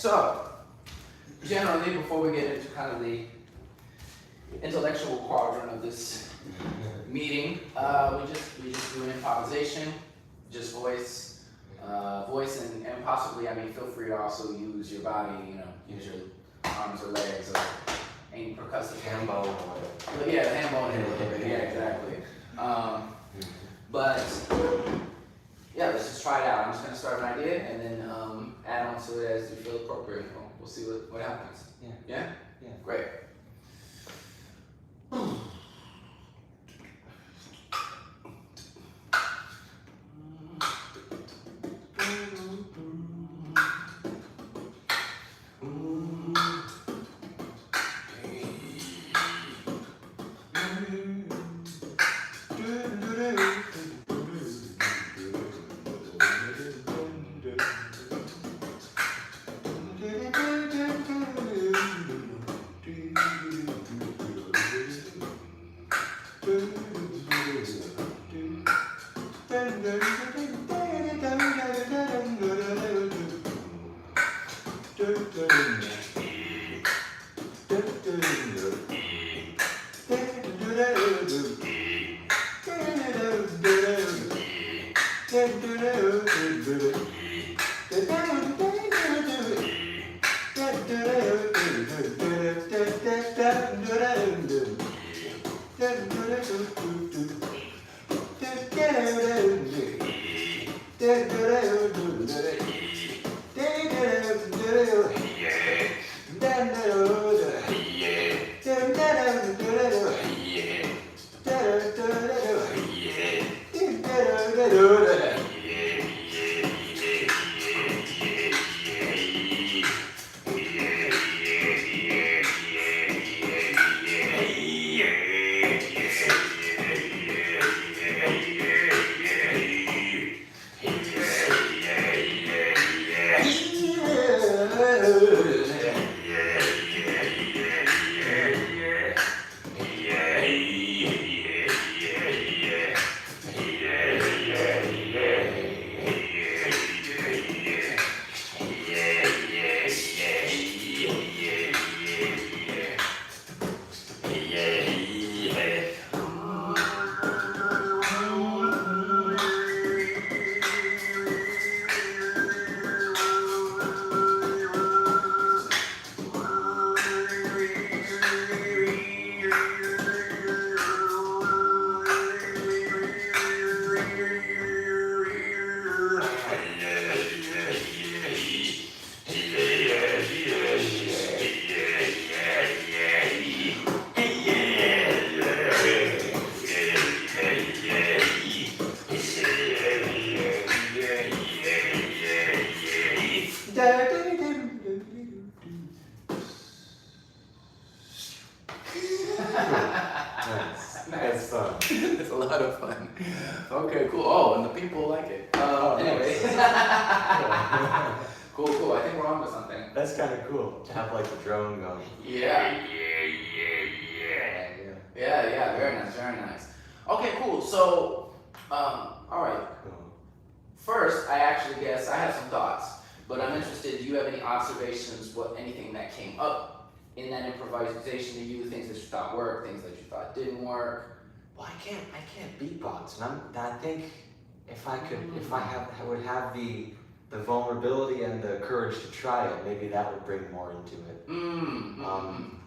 So, generally, before we get into kind of the intellectual quadrant of this meeting, we just do an improvisation, just voice and possibly, I mean, feel free to also use your body, use your arms or legs or any percussive Hand bone or whatever. Yeah, hand bone hit a little bit. Yeah, exactly. But yeah, let's just try it out. I'm just gonna start an idea and then add on to it as you feel appropriate. We'll see what happens. Yeah. Yeah? Yeah. Great. Nice fun. It's a lot of fun. Okay, cool. Oh, and the people like it. Anyway. Cool. I think we're on to something. That's kind of cool to have like the drone going. Yeah. Yeah. Very nice. Okay, cool. So, all right. Cool. First, I actually guess I have some thoughts, but I'm interested. Do you have any observations? Anything that came up in that improvisation to you? Things that you thought worked, things that you thought didn't work. Well, I can't beatbox, and I think if I would have the vulnerability and the courage to try it, maybe that would bring more into it.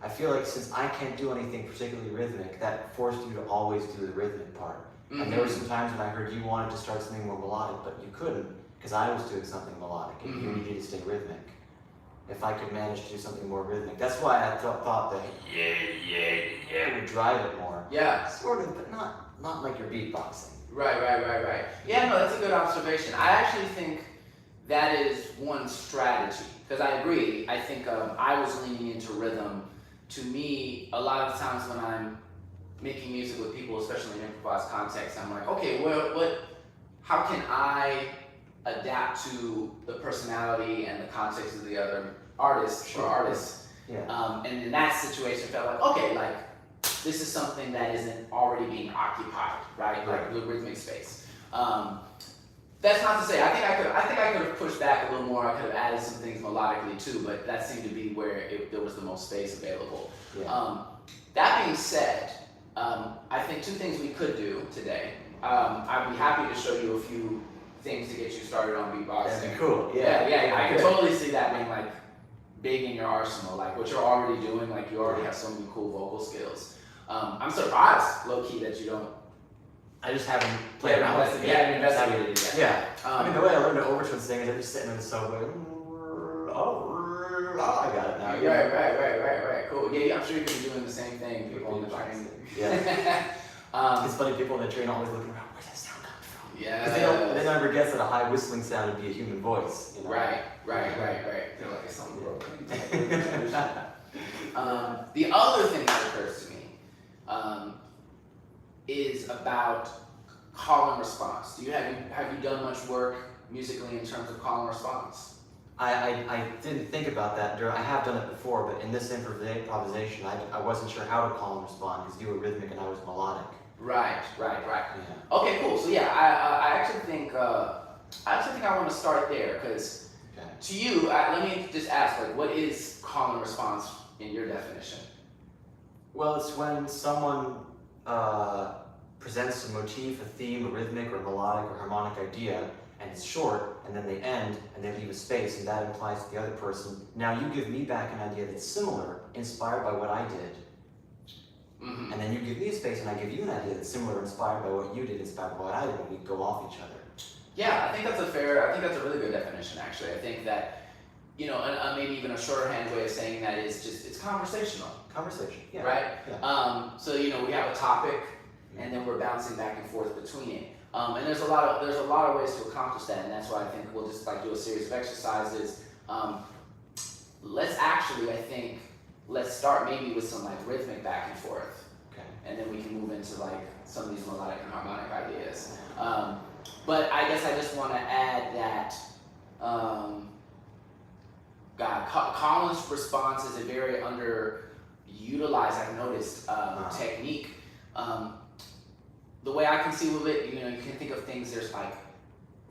I feel like since I can't do anything particularly rhythmic, that forced you to always do the rhythmic part. And there were some times when I heard you wanted to start something more melodic, but you couldn't because I was doing something melodic, and you needed to stay rhythmic. If I could manage to do something more rhythmic, that's why I thought that it would drive it more. Yeah. Sort of, but not like you're beatboxing. Right. Yeah, no, that's a good observation. I actually think that is one strategy, because I agree. I think I was leaning into rhythm. To me, a lot of times when I'm making music with people, especially in improvised context, I'm like, okay, how can I adapt to the personality and the context of the other artists or artists? Yeah. And in that situation, I felt like, okay, like this is something that isn't already being occupied, right? Like the rhythmic space. That's not to say. I think I could have pushed back a little more. I could have added some things melodically too, but that seemed to be where there was the most space available. Yeah. That being said, I think two things we could do today. I'd be happy to show you a few things to get you started on beatboxing. That'd be cool. Yeah. I can totally see that being like big in your arsenal, like what you're already doing. Like you already have so many cool vocal skills. I'm surprised, low key, that you don't. I just haven't played around with it. Yeah, haven't investigated it yet. Yeah. I mean, the way I learned the overtone thing is I'm just sitting in the subway. Oh, I got it now. Right. Cool. Yeah, I'm sure you could be doing the same thing. People on the train. Yeah. It's funny, people on the train always looking around, where's that sound coming from? Yeah. Because they never guess that a high whistling sound would be a human voice. You know? Right. They're like, it's something broken. The other thing that occurs to me is about call and response. Have you done much work musically in terms of call and response? I didn't think about that. I have done it before, but in this improvisation, I wasn't sure how to call and respond because you were rhythmic and I was melodic. Right. Yeah. Okay, cool. So yeah, I actually think I want to start there because to you, let me just ask, like, what is call and response in your definition? Well, it's when someone presents a motif, a theme, a rhythmic or melodic or harmonic idea, and it's short, and then they end, and they leave a space, and that implies to the other person, now you give me back an idea that's similar, inspired by what I did. Mm-hmm. And then you give me a space, and I give you an idea that's similar, inspired by what you did, inspired by what I did, and we go off each other. Yeah, I think that's a really good definition, actually. I think that, maybe even a shorthand way of saying that is just, it's conversational. Conversation, yeah. Right? Yeah. So, we have a topic, and then we're bouncing back and forth between it. And there's a lot of ways to accomplish that, and that's why I think we'll just do a series of exercises. Let's start maybe with some rhythmic back and forth, and then we can move into some of these melodic and harmonic ideas. But I guess I just want to add that call and response is a very underutilized, I've noticed, technique. The way I conceive of it, you can think of things, there's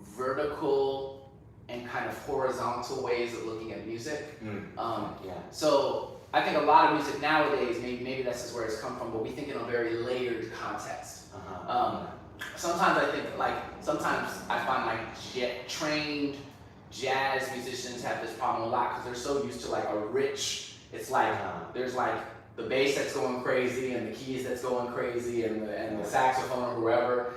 vertical and kind of horizontal ways of looking at music. So I think a lot of music nowadays, maybe that's just where it's come from, but we think in a very layered context. Sometimes I find trained jazz musicians have this problem a lot because they're so used to a rich, it's there's the bass that's going crazy and the keys that's going crazy and the saxophone or whoever.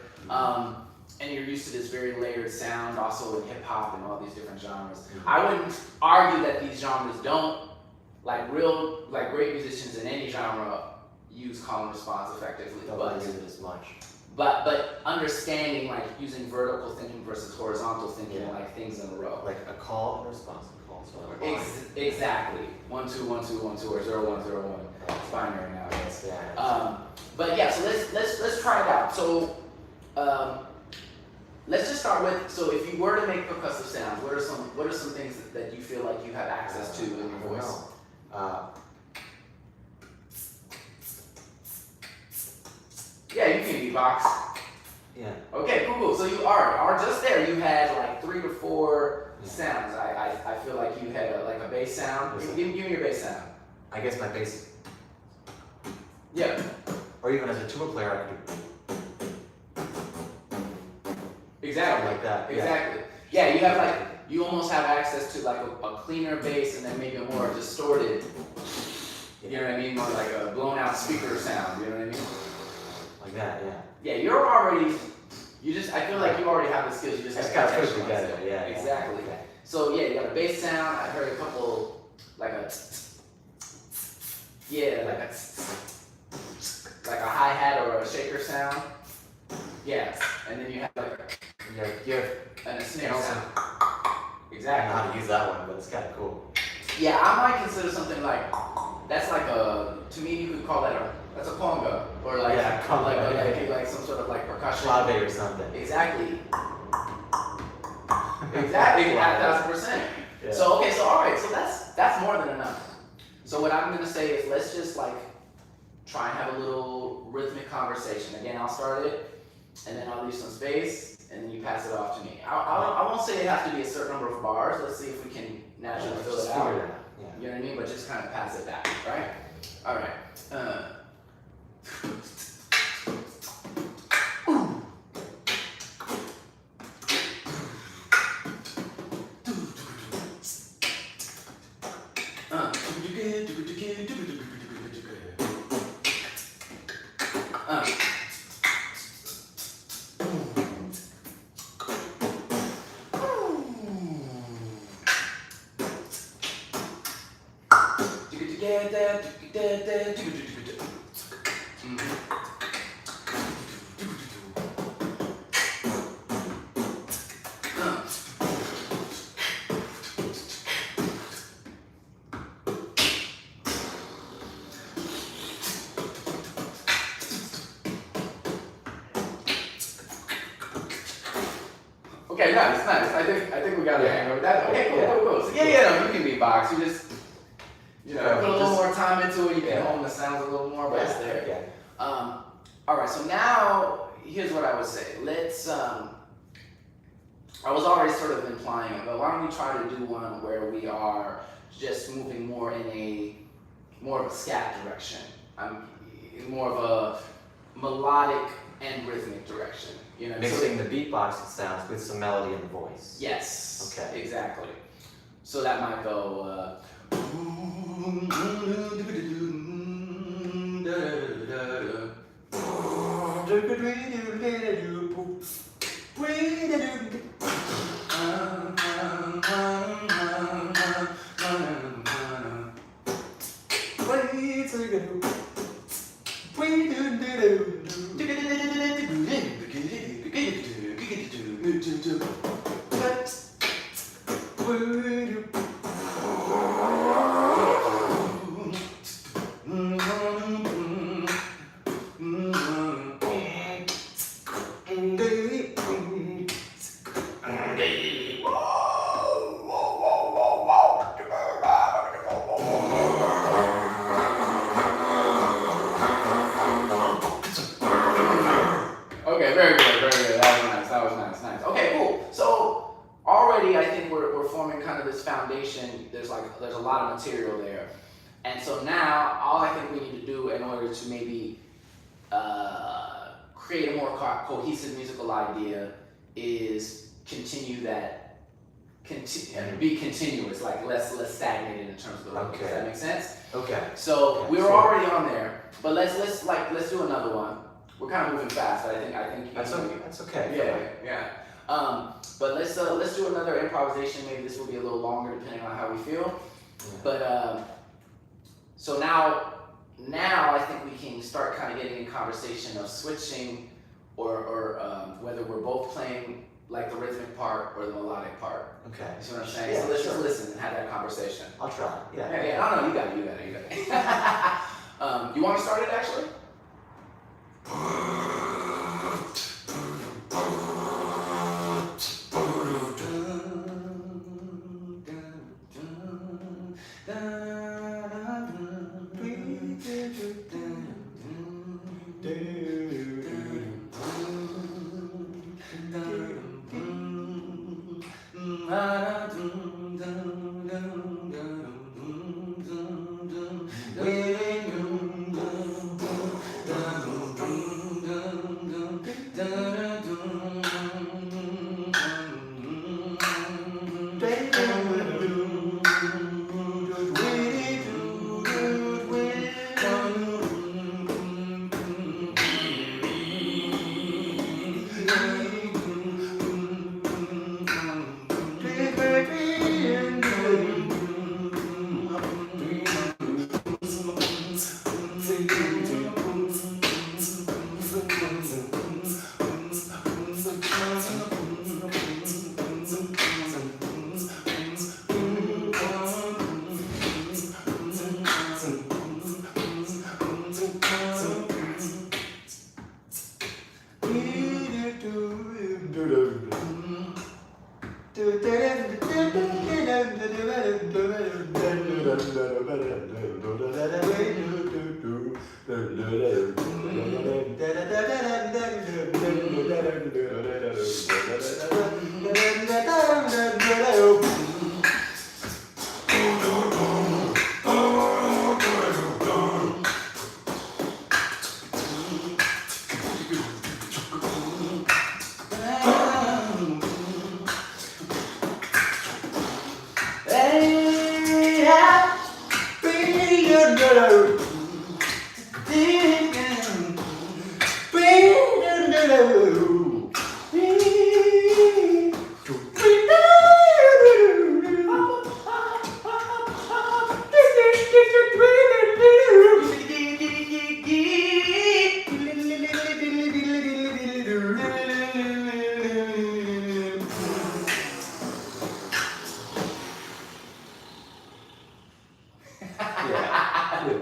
And you're used to this very layered sound also in hip hop and all these different genres. I wouldn't argue that these genres don't, great musicians in any genre use call and response effectively. Don't use it as much. But understanding using vertical thinking versus horizontal thinking, things in a row. Like a call and response. Exactly. 1 2 1 2 1 2 or 0 1 0 1. It's binary nowadays. Yeah. But yeah, so let's try it out. So let's just start with, so if you were to make percussive sounds, what are some things that you feel like you have access to in your voice? Yeah, you can beatbox. Yeah. Okay, cool. So you are just there. You had 3 to 4 sounds. I feel like you had a bass sound. Give me your bass sound. I guess my bass. Yeah. Or even as a tuba player, I could do. Exactly. Like that. Exactly. Yeah, you have you almost have access to a cleaner bass and then maybe a more distorted. You know what I mean? More like a blown out speaker sound. You know what I mean? Like that, yeah. Yeah, you're already. I feel like you already have the skills. You just got to put it together. Yeah. Exactly. Okay. So yeah, you got a bass sound. I heard a couple like a hi-hat or a shaker sound. Yeah, and then you have and a snare sound. Exactly. I don't know how to use that one, but it's kind of cool. Yeah, I might consider something that's to me you could call that that's a conga or like some sort of percussion. Clave or something. Exactly. Exactly. 1,000%. Yeah. So all right. So that's more than enough. So what I'm gonna say is let's just try and have a little rhythmic conversation. Again, I'll start it, and then I'll leave some space, and then you pass it off to me. I won't say it has to be a certain number of bars. Let's see if we can naturally fill Just it figure out. it out. Yeah. You know what I mean? But just kind of pass it back, right? All right. Okay, nice. I think we got the hang of that. Okay, cool. So no, you can beatbox. You just put a little more time into it. You can hone the sounds a little more, but it's there. Yeah. All right. So now here's what I would say. Let's. I was already sort of implying it, but why don't we try to do one where we are just moving more in more of a scat direction. More of a melodic and rhythmic direction. You know, Mixing the beatboxing sounds with some melody in the voice. Yes. Okay. Exactly. So that might go. Okay, very good. That was nice. Okay, cool. So already I think we're forming kind of this foundation. There's a lot of material there. And so now all I think we need to do in order to maybe create a more cohesive musical idea is be continuous, like less stagnated in terms of the rhythm. Okay. Does that make sense? Okay. So we were already on there, but let's do another one. We're kind of moving fast, but I think That's okay. Yeah. But let's do another improvisation. Maybe this will be a little longer depending on how we feel. Yeah. But so now I think we can start kind of getting in conversation of switching or whether we're both playing like the rhythmic part or the melodic part. Okay. You see what I'm saying? Yeah, So let's sure. just listen and have that conversation. I'll try. Yeah. Yeah. No, you got it. You want to start it actually?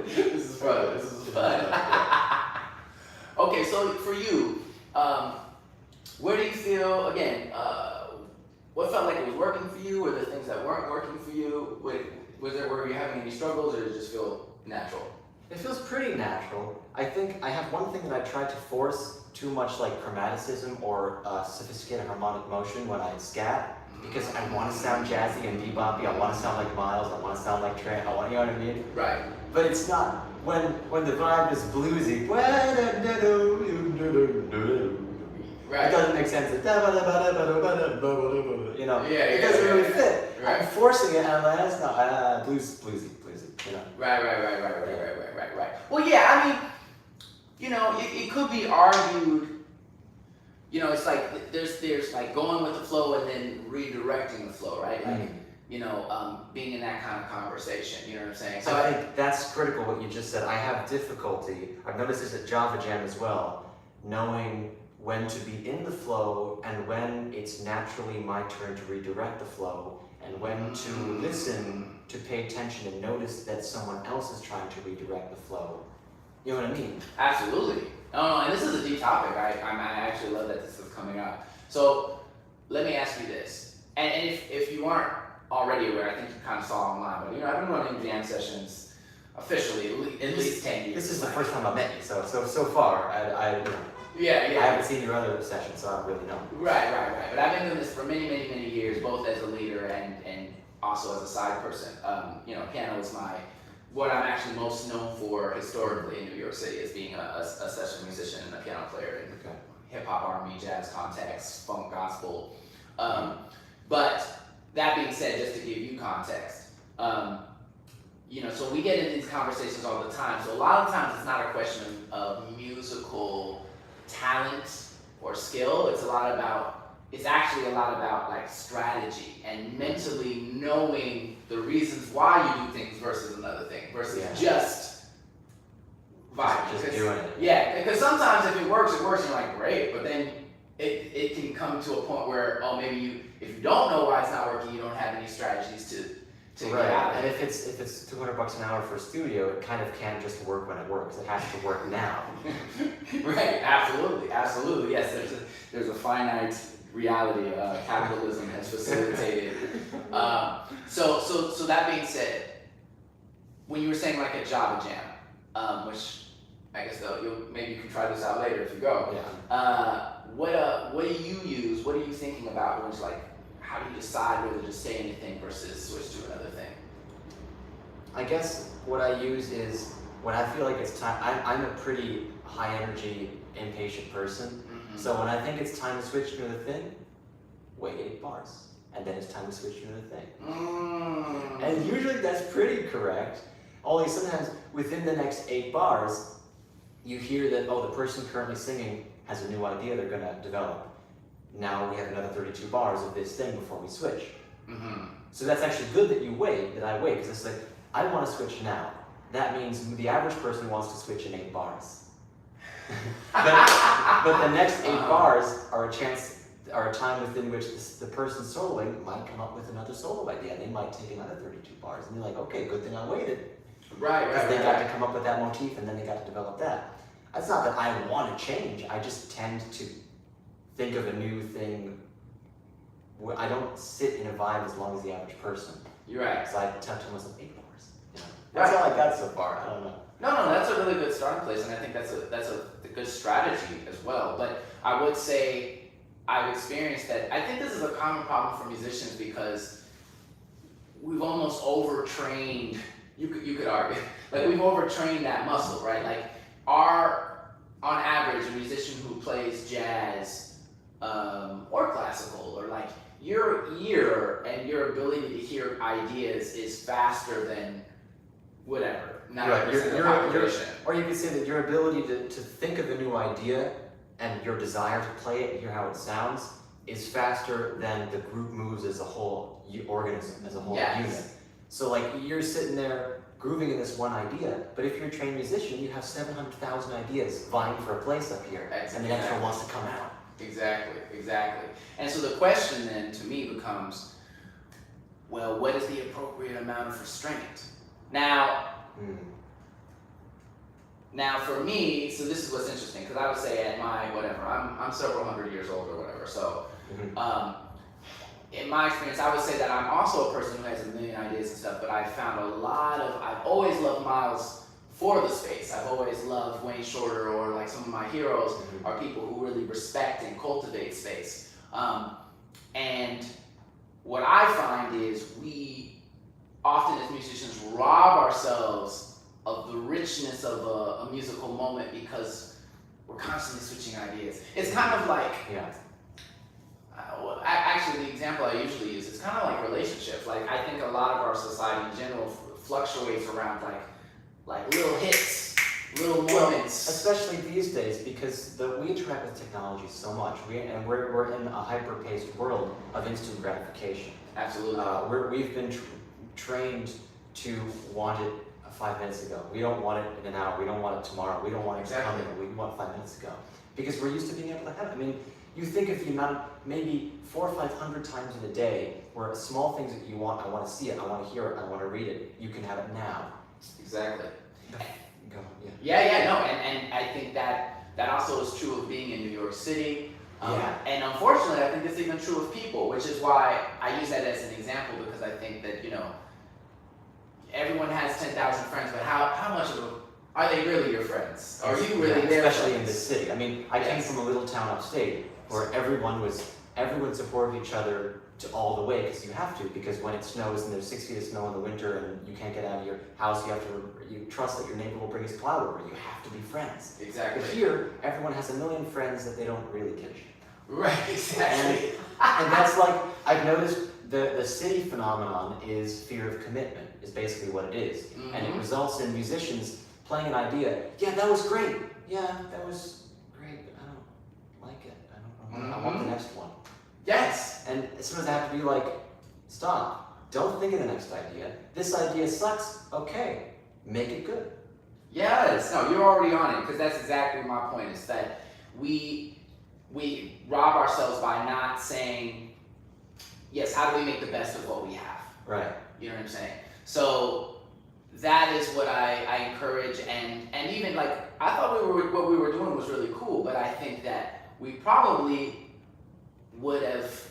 This is fun. This is fun. Okay, so for you, where do you feel again? What felt like it was working for you, or the things that weren't working for you? Were you having any struggles, or did it just feel natural? It feels pretty natural. I think I have one thing that I tried to force too much, like chromaticism or sophisticated harmonic motion when I scat, because I want to sound jazzy and beboppy. I want to sound like Miles. I want to sound like Trey. You know what I mean? Right. But it's not. When the vibe is bluesy, Right. it doesn't make sense. You know, it doesn't really fit. Right. I'm forcing it, and I'm like, that's not bluesy. You know. Right. Well, yeah. I mean, you know, it could be argued. You know, it's like there's like going with the flow and then redirecting the flow, right? Like, you know, being in that kind of conversation. You know what I'm saying? So I think that's critical. What you just said. I have difficulty. I've noticed this at Java Jam as well, knowing when to be in the flow and when it's naturally my turn to redirect the flow, and when to listen, to pay attention and notice that someone else is trying to redirect the flow. You know what I mean? Absolutely. No, and this is a deep topic. I actually love that this is coming up. So let me ask you this, and if you aren't already aware, I think you kind of saw online, but you know, I've been running jam sessions officially at least 10 years. This is the first time I met you, so far I Yeah. I haven't seen your other sessions, so I don't really know. Right. But I've been doing this for many years, both as a leader and also as a side person. You know, piano is what I'm actually most known for historically in New York City, as being a session musician and a piano player in hip hop, R&B, jazz context, funk, gospel. But that being said, just to give you context, you know, so we get into these conversations all the time. So a lot of times it's not a question of musical talent or skill. It's actually a lot about like strategy and mentally knowing the reasons why you do things versus another thing versus just vibing. Just doing it. Yeah, because sometimes if it works, you're like, great, but then it can come to a point where, maybe if you don't know why it's not working, you don't have any strategies to get out of it. And if it's $200 an hour for a studio, it kind of can't just work when it works. It has to work now. Right, absolutely. Yes, there's a finite reality capitalism has facilitated. So that being said, when you were saying like a Java Jam, which I guess maybe you can try this out later if you go. Yeah. What do you use? What are you thinking about when it's like, how do you decide whether to say anything versus switch to another thing? I guess what I use is when I feel like it's time. I'm a pretty high energy, impatient person. Mm-hmm. So when I think it's time to switch to another thing, wait 8 bars, and then it's time to switch to another thing. And usually that's pretty correct. Only sometimes within the next 8 bars, you hear that the person currently singing has a new idea they're going to develop. Now we have another 32 bars of this thing before we switch. Mm-hmm. So that's actually good that I wait, because it's like, I want to switch now. That means the average person wants to switch in 8 bars. but the next 8 bars are a time within which the person soloing might come up with another solo idea, and they might take another 32 bars, and you're like, okay, good thing I waited. Right. Because they got to come up with that motif, and then they got to develop that. That's not that I want to change, I just tend to think of a new thing. I don't sit in a vibe as long as the average person. You're right. So I tell myself 8 bars. You know? That's all I got so far. I don't know. No, that's a really good starting place, and I think that's a good strategy as well. But I would say I've experienced that. I think this is a common problem for musicians because we've almost overtrained. You could argue, like we've overtrained that muscle, right? Like on average, a musician who plays jazz or classical, or like your ear and your ability to hear ideas is faster than whatever, 90% of the population. Or you could say that your ability to think of a new idea and your desire to play it and hear how it sounds is faster than the group moves as a whole organism, as a whole unit. So like you're sitting there grooving in this one idea, but if you're a trained musician, you have 700,000 ideas vying for a place up here, and the next one wants to come out. Exactly. And so the question then to me becomes, well, what is the appropriate amount of restraint? Now for me, so this is what's interesting, because I would say at my whatever, I'm several hundred years old or whatever, so in my experience, I would say that I'm also a person who has a million ideas and stuff, but I've found I've always loved Miles for the space. I've always loved Wayne Shorter, or like some of my heroes are people who really respect and cultivate space. And what I find is we often as musicians rob ourselves of the richness of a musical moment because we're constantly switching ideas. It's kind of like, actually the example I usually use, it's kind of like relationships. Like I think a lot of our society in general fluctuates around like little hits, little moments. Especially these days, because we interact with technology so much. We're in a hyper-paced world of instant gratification. Absolutely. We've been trained to want it 5 minutes ago. We don't want it in an hour. We don't want it tomorrow. We don't want it to come in. We want 5 minutes ago. Because we're used to being able to have it. I mean, you think of the amount, maybe 400 or 500 times in a day, where small things that you want, I want to see it, I want to hear it, I want to read it, you can have it now. Exactly. Go, and I think that also is true of being in New York City. And unfortunately, I think it's even true of people, which is why I use that as an example, because I think that, everyone has 10,000 friends, but how much of them, are they really your friends? Are you really their friends? Especially in this city. I mean, I came from a little town upstate where everyone supported each other to all the way, because you have to, because when it snows and there's 6 feet of snow in the winter and you can't get out of your house, you trust that your neighbor will bring his plow over. You have to be friends. Exactly. But here, everyone has a million friends that they don't really give a shit. Right, exactly. And that's like, I've noticed the city phenomenon is fear of commitment, is basically what it is. And it results in musicians playing an idea. Yeah, that was great. Yeah, that was great, but I don't like it. I want the next one. Yes. And as soon as I have to be like, stop. Don't think of the next idea. This idea sucks. Okay, make it good. Yes. No, you're already on it, because that's exactly my point, is that we rob ourselves by not saying, yes, how do we make the best of what we have? Right. You know what I'm saying? So that is what I encourage, and even like, I thought what we were doing was really cool, but I think that we probably would have,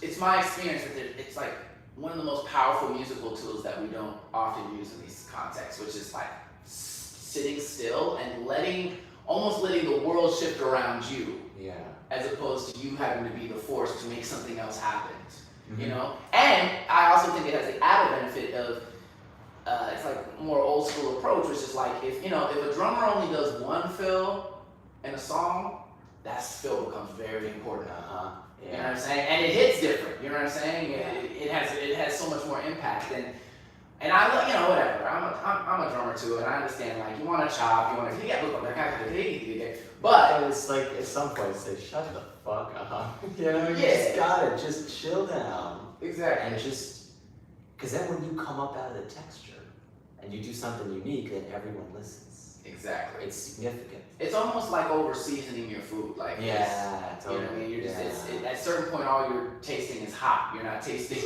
it's my experience that it's like one of the most powerful musical tools that we don't often use in these contexts, which is like sitting still and almost letting the world shift around you. Yeah. As opposed to you having to be the force to make something else happen. And I also think it has the added benefit of, it's like more old school approach, which is like, if a drummer only does one fill in a song, that fill becomes very important. You know what I'm saying? And it hits different. You know what I'm saying? It has so much more impact. And I whatever. I'm a drummer too, and I understand, like, you want to chop, you want to but it's like at some point say, shut the fuck up. You just gotta just chill down. Exactly. And just, because then when you come up out of the texture and you do something unique, then everyone listens. Exactly. It's significant. It's almost like over seasoning your food. Like, totally. You know what I mean? You're just at a certain point, all you're tasting is hot. You're not tasting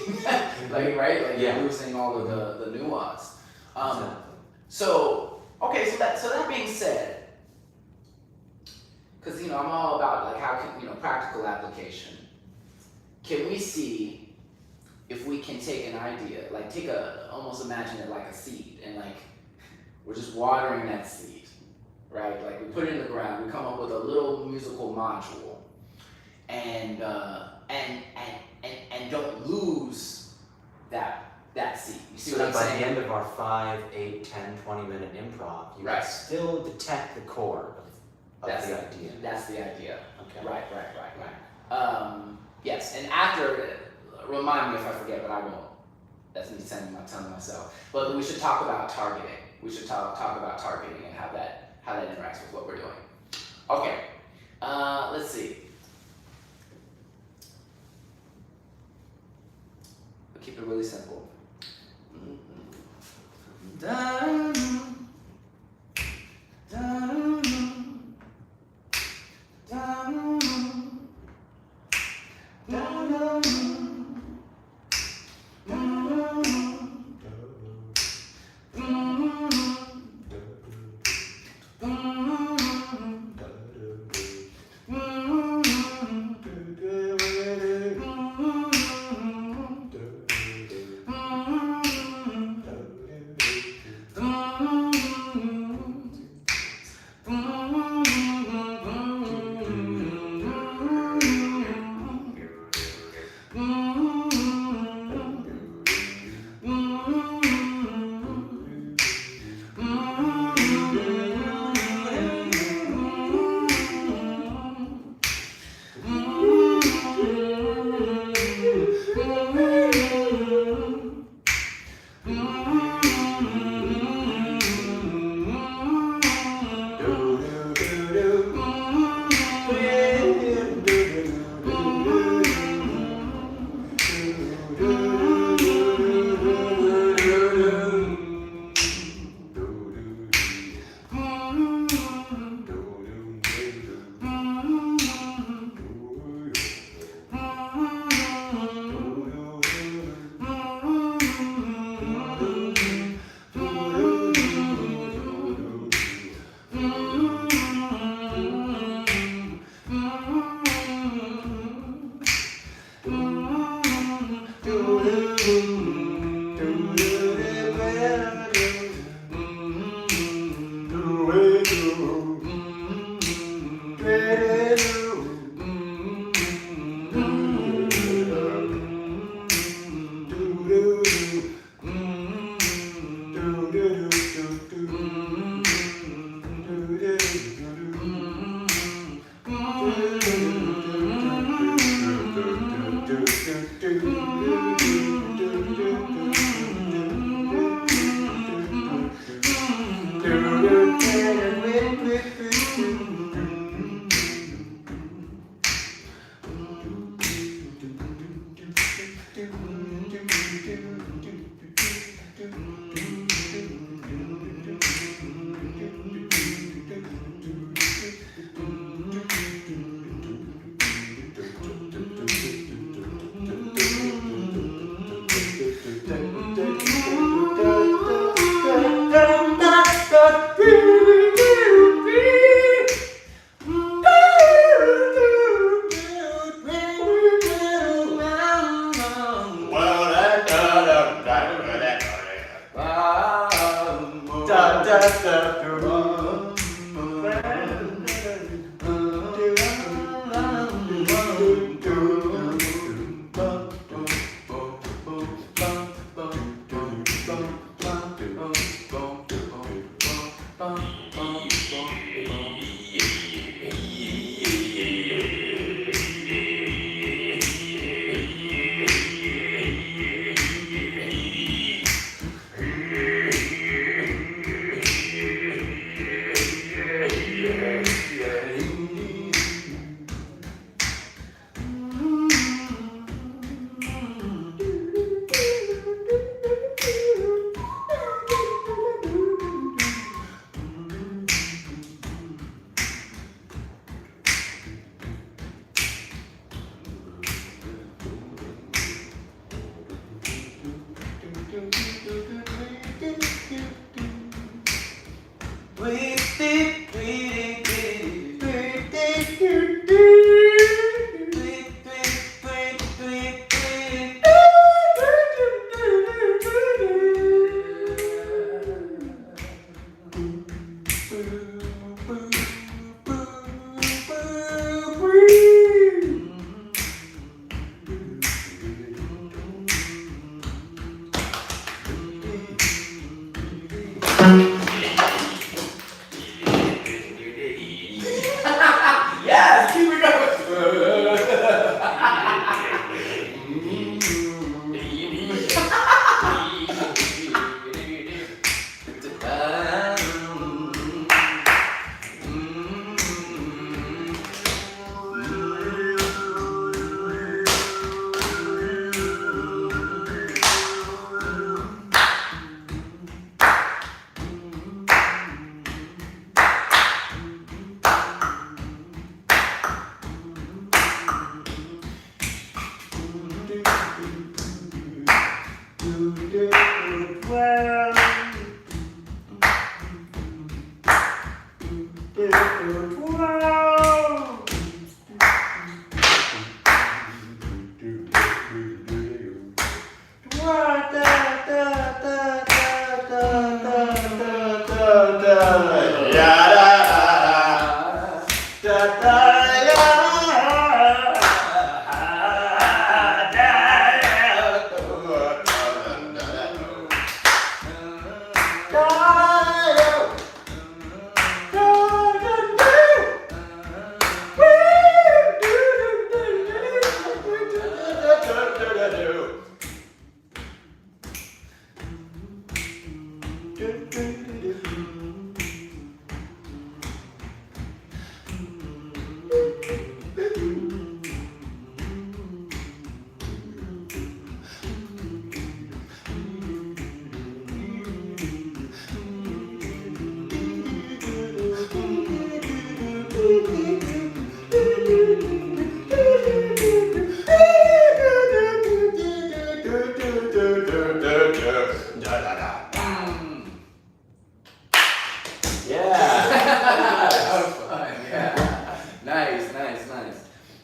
you're losing all of the nuance. Exactly. So that being said, because I'm all about like how can practical application. Can we see if we can take an idea, like almost imagine it like a seed, and like we're just watering that seed, right? Like we put it in the ground, we come up with a little musical module, and don't lose that seed. You see so what I'm by saying? the end of our 5, 8, 10, 20-minute improv, you can still detect the core of the idea. That's the idea. Okay. Right. Yes, and after, remind me if I forget, but I won't. That's me telling myself. But we should talk about targeting. We should talk about targeting and how that interacts with what we're doing. Okay, let's see. We'll keep it really simple. Dun, dun, dun, dun,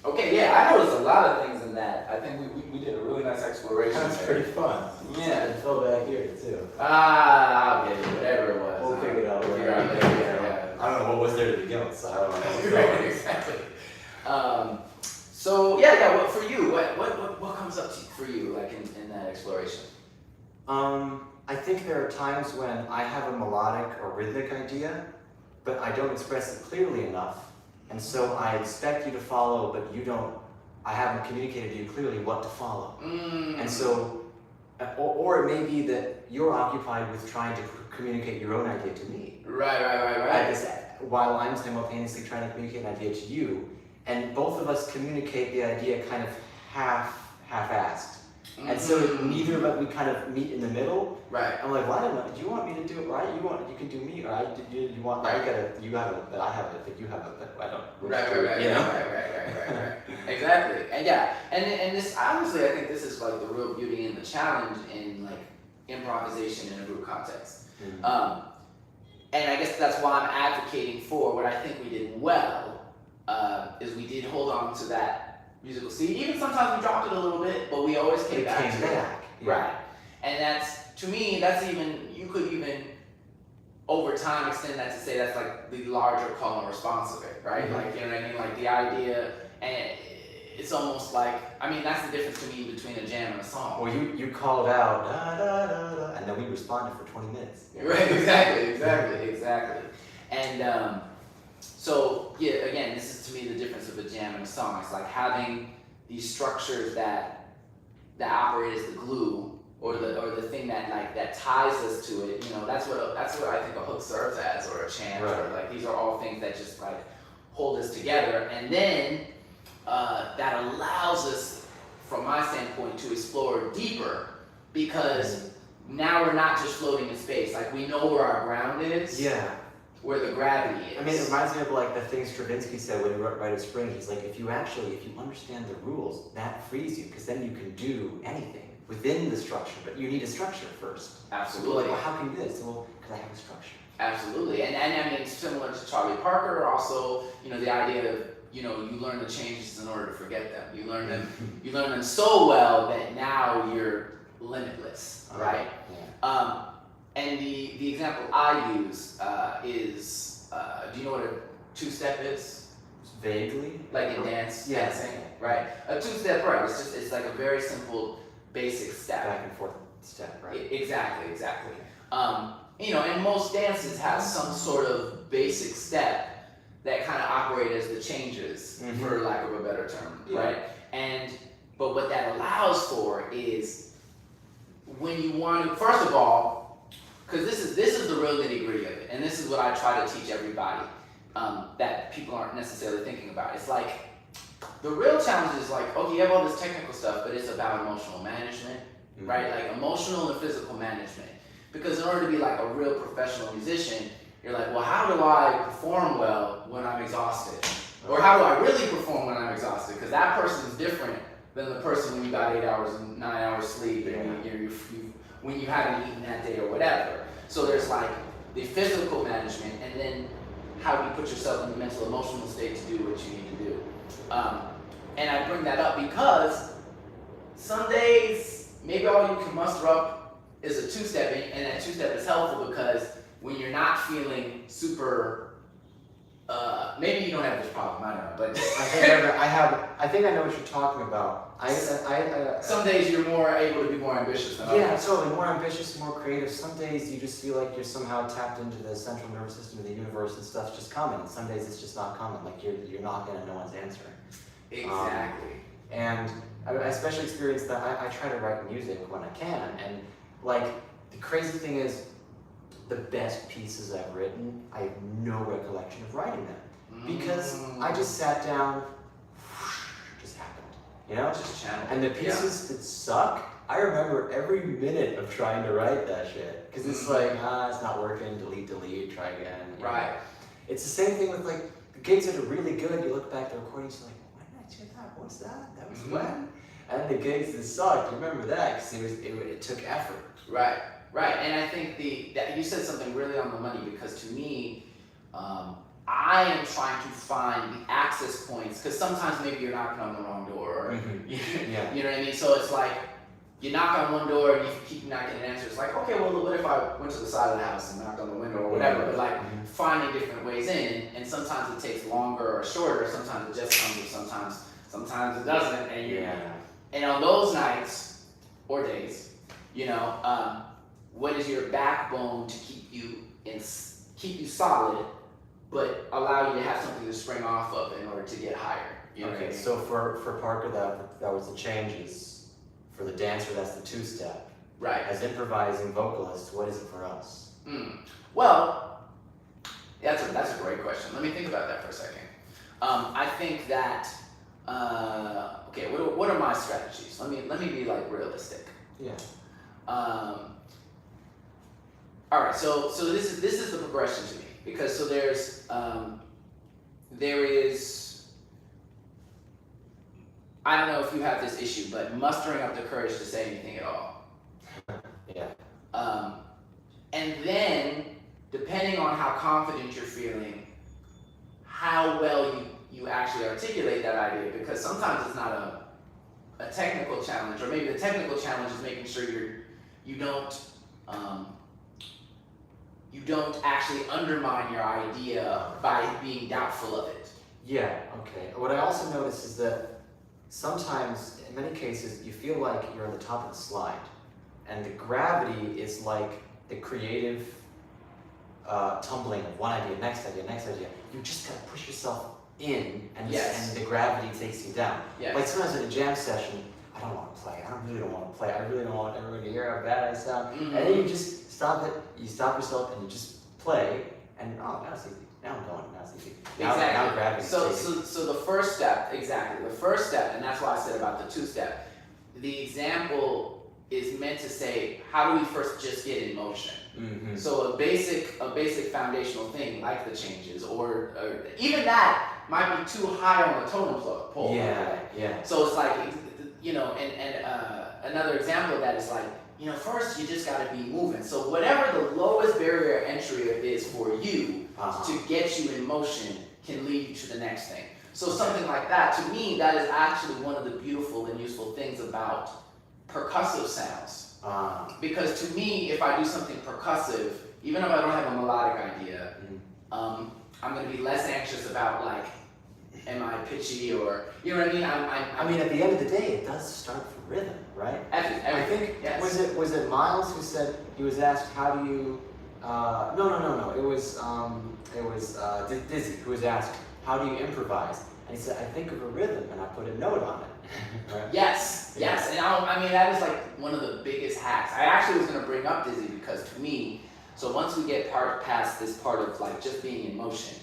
Okay, yeah, I noticed a lot of things in that. I think we did a really nice exploration. That's there. pretty fun. Yeah. And Phil back here too. I'll get it, whatever it was. We'll figure it out. We'll figure it out later, yeah. I don't know what was there to begin with, so I don't know. Right, exactly. So yeah, what for you? What comes up for you like in that exploration? I think there are times when I have a melodic or rhythmic idea, but I don't express it clearly enough. And so I expect you to follow, but I haven't communicated to you clearly what to follow. And so, or it may be that you're occupied with trying to communicate your own idea to me. Right. While I'm simultaneously trying to communicate an idea to you, and both of us communicate the idea kind of half-assed. And so neither of us, we kind of meet in the middle. Right. I'm like, well, I don't know. Do you want me to do it right? You can do me, or you want right. you have it, but I have it, but you have it, but I don't. Right. You know? Right. Exactly. And yeah, and this honestly, I think this is like the real beauty and the challenge in like improvisation in a group context. And I guess that's why I'm advocating for what I think we did well, is we did hold on to that musical seed. Even sometimes we dropped it a little bit, but we always came back to it. Yeah. Right. And that's, to me, you could even over time extend that to say that's like the larger call and response of it, right? Like, you know what I mean? Like the idea, and it's almost like, I mean, that's the difference to me between a jam and a song. Well, you called out, da, da, da, da, and then we responded for 20 minutes. Right, exactly. And so, yeah, again, this is to me the difference of a jam and a song. It's like having these structures that operate as the glue, or the thing that ties us to it. You know, that's what I think a hook serves as, or a chant, or like these are all things that just like hold us together, and then that allows us, from my standpoint, to explore deeper, because now we're not just floating in space. Like we know where our ground is. Yeah. Where the gravity is. I mean, it reminds me of like the thing Stravinsky said when he wrote Rite of Spring. He's like, if you understand the rules, that frees you, because then you can do anything within the structure, but you need a structure first. Absolutely. Like, well, how can you do this? Well, because I have a structure. Absolutely, and I mean, similar to Charlie Parker, also, you know, the idea of, you know, you learn the changes in order to forget them. You learn them so well that now you're limitless, right? Yeah. And the example I use is, do you know what a two-step is? Vaguely. Like in dancing, right? A two-step, right? It's like a very simple, basic step. Back and forth step, right? Exactly. You know, and most dances have some sort of basic step that kind of operate as the changes, for lack of a better term, right? But what that allows for is when you want to, first of all, because this is the real nitty gritty of it, and this is what I try to teach everybody that people aren't necessarily thinking about. It's like the real challenge is like, okay, you have all this technical stuff, but it's about emotional management, right? Like emotional and physical management. Because in order to be like a real professional musician, you're like, well, how do I perform well when I'm exhausted? Or how do I really perform when I'm exhausted? Because that person is different than the person when you got 8 hours and 9 hours sleep, and when you haven't eaten that day or whatever. So there's like the physical management, and then how do you put yourself in the mental, emotional state to do what you need to do? And I bring that up because some days, maybe all you can muster up is a two-step, and that two-step is helpful because when you're not feeling super, maybe you don't have this problem, I don't know, but I think I know what you're talking about. Some days you're more able to be more ambitious than others. Yeah, totally. More ambitious, more creative. Some days you just feel like you're somehow tapped into the central nervous system of the universe and stuff's just coming. Some days it's just not coming. Like you're knocking and no one's answering. Exactly. And I especially experience that. I try to write music when I can, and like the crazy thing is, the best pieces I've written, I have no recollection of writing them because I just sat down, just happened, you know. Just channel. And the pieces that suck, I remember every minute of trying to write that shit because it's like, it's not working. Delete, try again. Right. Know? It's the same thing with like the gigs that are really good. You look back at the recordings, you're like, when did I do that? What's that? That was when. And the gigs that sucked, you remember that because it took effort. Right. Right, and I think that you said something really on the money because to me, I am trying to find the access points because sometimes maybe you're knocking on the wrong door, or you know what I mean. So it's like you knock on one door and you keep not getting an answer. It's like, okay, well, what if I went to the side of the house and knocked on the window or whatever? But like finding different ways in, and sometimes it takes longer or shorter. Sometimes it just comes, or sometimes it doesn't. And and on those nights or days, you know. What is your backbone to keep you solid, but allow you to have something to spring off of in order to get higher? You know what I mean? So for Parker, that was the changes. For the dancer, that's the two-step. Right. As improvising vocalists, what is it for us? Well, that's a great question. Let me think about that for a second. I think that okay. What are my strategies? Let me be like realistic. Yeah. All right, so this is the progression to me because there is I don't know if you have this issue, but mustering up the courage to say anything at all. Yeah. And then depending on how confident you're feeling, how well you actually articulate that idea, because sometimes it's not a technical challenge, or maybe the technical challenge is making sure you don't actually undermine your idea by being doubtful of it. Yeah, okay. What I also notice is that sometimes, in many cases, you feel like you're on the top of the slide. And the gravity is like the creative tumbling of one idea, next idea, next idea. You just gotta push yourself in, and the gravity takes you down. Yes. Like sometimes in a jam session, I don't want to play. I really don't want to play. I really don't want everyone to hear how bad I sound. And then you just stop it. You stop yourself and you just play. And now it's easy. Now I'm going. Now it's easy. Now gravity. So the first step, exactly. The first step, and that's why I said about the two-step. The example is meant to say, how do we first just get in motion? So a basic foundational thing like the changes, or even that might be too high on the totem pole. Yeah. So it's like, and another example of that is like, first you just got to be moving. So whatever the lowest barrier of entry is for you to get you in motion can lead you to the next thing. So something like that, to me, that is actually one of the beautiful and useful things about percussive sounds. Because to me, if I do something percussive, even if I don't have a melodic idea, I'm going to be less anxious about like, am I pitchy, or you know what I mean? I mean, at the end of the day, it does start from rhythm, right? I think yes. Was it Miles who said he was asked how do you? No. It was Dizzy who was asked how do you improvise, and he said I think of a rhythm and I put a note on it. Right? Yes, and I mean that is like one of the biggest hacks. I actually was going to bring up Dizzy because to me, so once we get past this part of like just being in motion.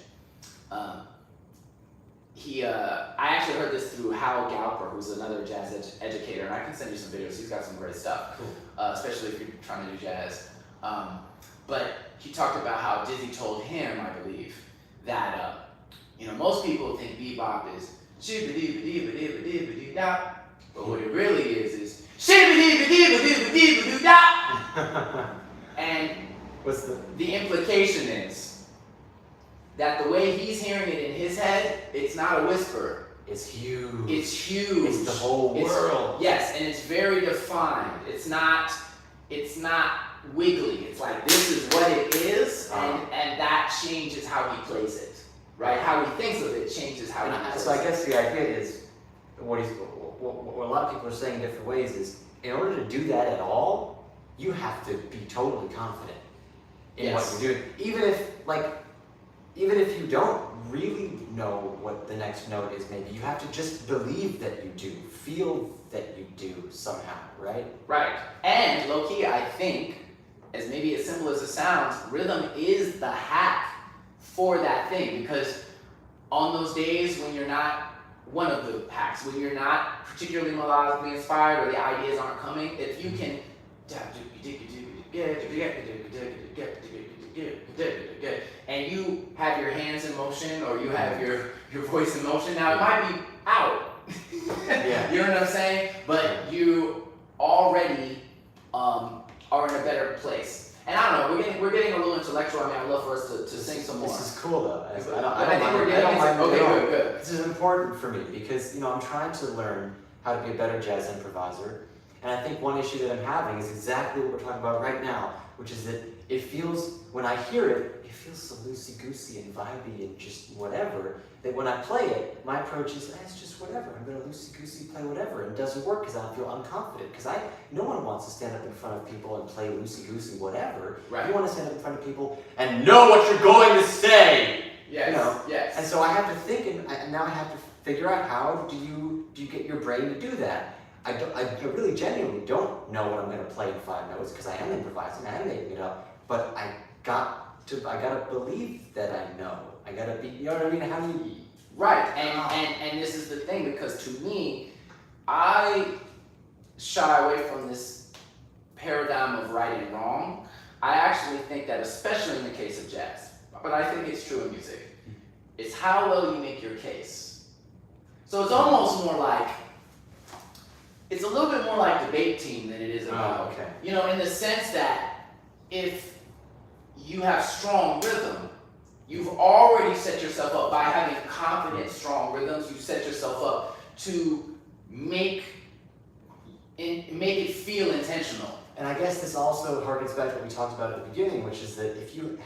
I actually heard this through Hal Galper, who's another jazz educator, and I can send you some videos. He's got some great stuff, especially if you're trying to do jazz. But he talked about how Dizzy told him, I believe, that most people think bebop is shoo-ba-dee-ba-dee-ba-dee-ba-dee-ba-dee-da, but what it really is shoo-ba-dee-ba-dee-ba-dee-ba-dee-da. And the implication is that the way he's hearing it in his head, it's not a whisper. It's huge. It's huge. It's the whole world. Yes, and it's very defined. It's not wiggly. It's like, this is what it is, and that changes how he plays it. Right? How he thinks of it changes how he plays it. So I guess the idea is, what a lot of people are saying in different ways is, in order to do that at all, you have to be totally confident in what you're doing. Even if you don't really know what the next note is, maybe you have to just believe that you do, feel that you do somehow, right? Right. And low key, I think, as maybe as simple as it sounds, rhythm is the hack for that thing, because on those days when you're not, one of the hacks, when you're not particularly melodically inspired or the ideas aren't coming, if you can and you have your hands in motion or you have your voice in motion, now it might be out. Yeah. You know what I'm saying? But you already are in a better place. And I don't know, we're getting a little intellectual. I mean, I'd love for us to sing some more. This is cool though. I think we're getting into, okay, good. This is important for me because, I'm trying to learn how to be a better jazz improviser. And I think one issue that I'm having is exactly what we're talking about right now, which is that it feels, when I hear it, it feels so loosey-goosey and vibey and just whatever, that when I play it, my approach is, it's just whatever. I'm going to loosey-goosey play whatever. And it doesn't work because I feel unconfident. Because no one wants to stand up in front of people and play loosey-goosey whatever. Right. You want to stand up in front of people and know what you're going to say. Yes, yes. And so I have to think, and now I have to figure out how do you get your brain to do that. I really genuinely don't know what I'm going to play in 5 notes because I am improvising, I am making it up, but I gotta believe that I know. I gotta be, you know what I mean? How do you? Right, and this is the thing, because to me, I shy away from this paradigm of right and wrong. I actually think that, especially in the case of jazz, but I think it's true in music, it's how well you make your case. So it's almost more like, it's a little bit more like debate team than it is about, in the sense that if you have strong rhythm, you've already set yourself up by having confident, strong rhythms. You set yourself up to make it feel intentional. And I guess this also harkens back to what we talked about at the beginning, which is that if you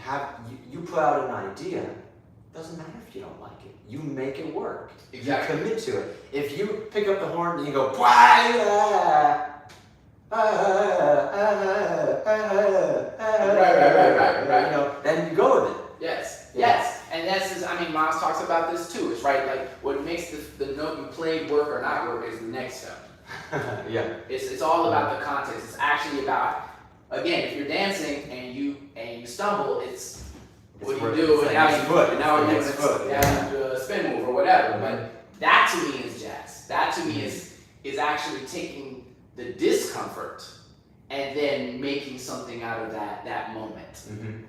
put out an idea, it doesn't matter if you don't like it. You make it work. Exactly. You commit to it. If you pick up the horn and you go, right. Then you go with it. Yes. And Miles talks about this too. It's right, like what makes the note you played work or not work is the next step. Yeah. It's all about the context. It's actually about, again, if you're dancing and you stumble, it's what do you do? And now you do a spin move or whatever. But that to me is jazz. That to me is actually taking the discomfort and then making something out of that moment. Mm-hmm.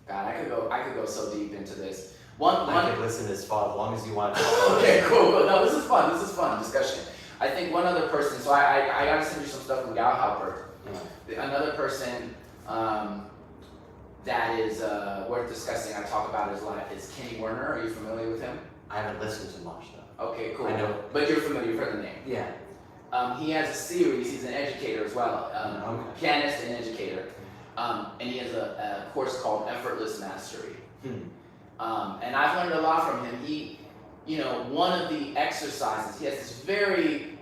God, I could go so deep into this. I could listen as long as you want to. Okay, cool. No, this is fun discussion. I think one other person. So I got to send you some stuff from Galhauper. Another person that is worth discussing. I talk about his life is Kenny Werner. Are you familiar with him? I haven't listened to much though. Okay, cool. I know, but you're familiar. You've heard the name. Yeah. He has a series. He's an educator as well, pianist and educator, and he has a course called Effortless Mastery. And I've learned a lot from him. He, one of the exercises, he has this very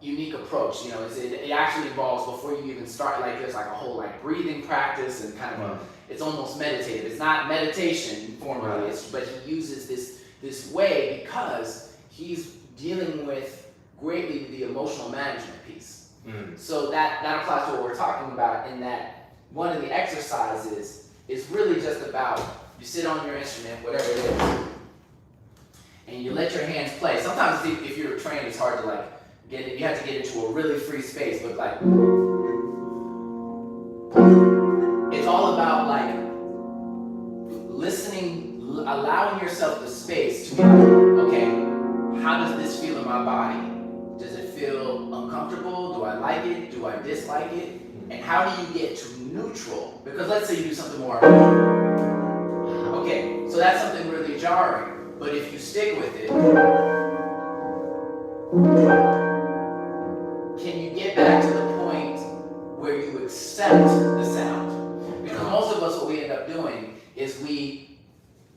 unique approach. It actually involves, before you even start, there's a whole breathing practice and kind of it's almost meditative. It's not meditation formally, but he uses this way because he's dealing with greatly the emotional management piece. So that applies to what we're talking about, in that one of the exercises is really just about, you sit on your instrument, whatever it is, and you let your hands play. Sometimes if you're trained, it's hard to get it. You have to get into a really free space, but it's all about listening, allowing yourself the space to be okay, how does this feel in my body? Does it feel uncomfortable? Do I like it? Do I dislike it? And how do you get to neutral? Because let's say you do something more. Okay, so that's something really jarring. But if you stick with it, can you get back to the point where you accept the sound? Because most of us, what we end up doing is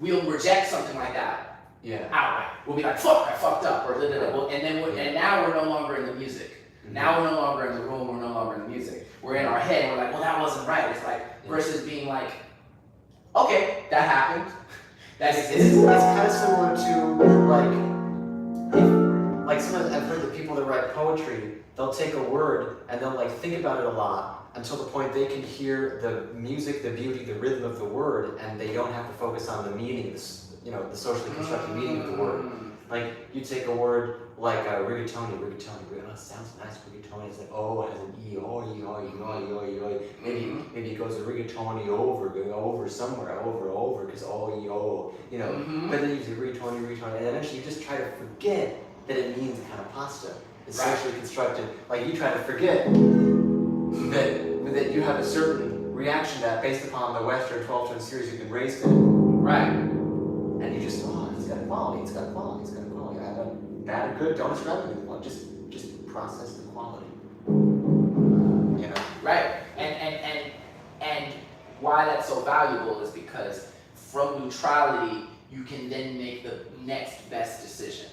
we'll reject something like that. Yeah. Outright. We'll be like, fuck, I fucked up, or da, da, da. And then and now we're no longer in the music. Now we're no longer in the room, we're no longer in the music. We're in our head, we're like, well, that wasn't right. It's like, versus being like, okay, that happened. That exists. It's kind of similar to like sometimes I've heard that people that write poetry, they'll take a word and they'll like think about it a lot until the point they can hear the music, the beauty, the rhythm of the word, and they don't have to focus on the meaning, the socially constructed meaning of the word. Like you take a word like rigatoni, oh, it sounds nice, rigatoni. It's like it has an e, oi. Maybe it goes a rigatoni over somewhere, over, because But then you say rigatoni, and eventually you just try to forget that it means a kind of pasta. It's socially constructed. Like you try to forget that you have a certain reaction to that based upon the Western 12-tone series you've been raised in. Right. And you just, it's got quality. Bad or good, don't describe it anymore. Just process the quality. Right. And why that's so valuable is because from neutrality you can then make the next best decision.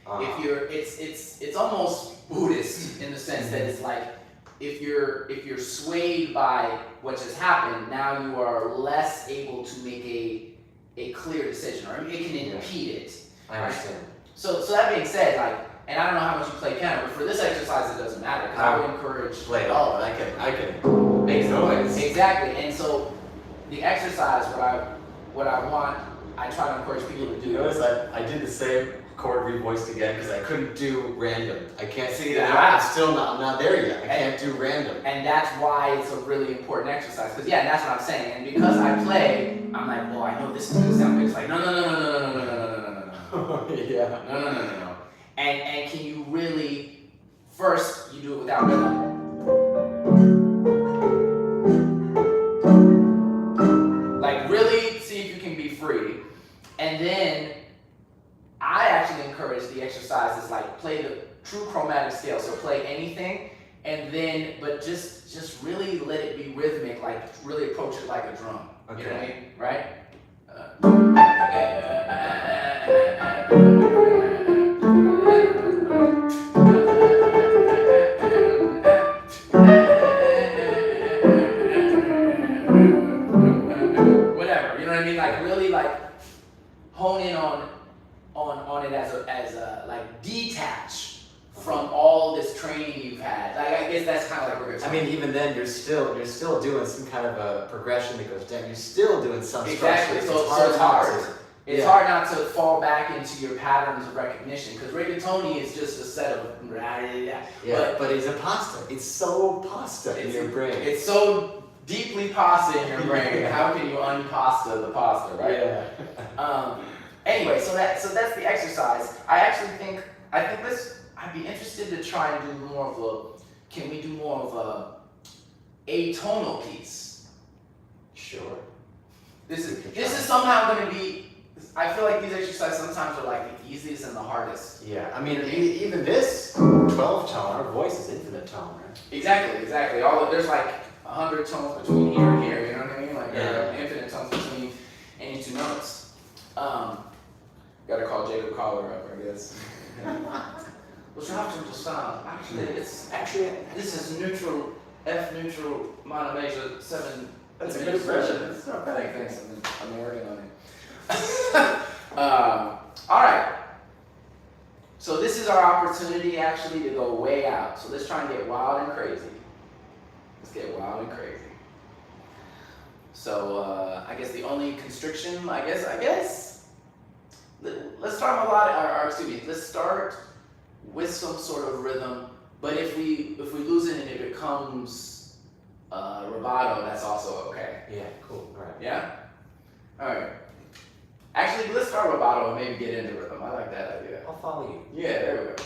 If you're it's almost Buddhist in the sense that it's like if you're swayed by what just happened, now you are less able to make a clear decision, or it can impede it. I understand. So that being said, and I don't know how much you play piano, but for this exercise it doesn't matter, because I would encourage play all of it. I can make noise. Exactly. And so the exercise, what I want, I try to encourage people to do. You notice I did the same chord revoiced again because I couldn't do random. I can't see that. I'm not there yet. I can't do random. And that's why it's a really important exercise. Because that's what I'm saying. And because I play, I'm like, well, I know this is gonna sound good. It's like, no. Yeah. No. And can you really, first you do it without rhythm. Like really see if you can be free. And then I actually encourage the exercises like play the true chromatic scale. So play anything and then, but just really let it be rhythmic, like really approach it like a drum. Okay. You know what I mean? Right? Whatever, you know what I mean? Like really hone in on it as a like detach from all this training you've had. Like I guess that's kind of like rigatoni. I mean, even then you're still doing some kind of a progression that goes down. You're still doing some exactly. structure. So it's hard. It's hard not to fall back into your patterns of recognition because rigatoni is just a set of but it's a pasta. It's so pasta in your brain. It's so deeply pasta in your brain. How can you unpasta the pasta, right? Yeah. Anyway, so that's the exercise. I'd be interested to try and do more of can we do more of a atonal piece? Sure. This is somehow going to be, I feel like these exercises sometimes are like the easiest and the hardest. Yeah, I mean, even this 12-tone, our voice is infinite tone, right? Exactly. There's like 100 tones between here and here, you know what I mean? Like there are infinite tones between any two notes. Gotta call Jacob Collar up, I guess. What's your optimal sound? Actually, this is neutral, F neutral, minor major, 7. That's a good impression. It's not bad. Thanks. I'm working on it. All right. So this is our opportunity actually to go way out. So let's try and get wild and crazy. Let's get wild and crazy. So I guess the only constriction, let's start melodic, let's start with some sort of rhythm. But if we lose it and it becomes rubato, that's also okay. Yeah, cool. All right. Yeah? All right. Actually, let's start rubato and maybe get into rhythm. I like that idea. I'll follow you. Yeah, there we go.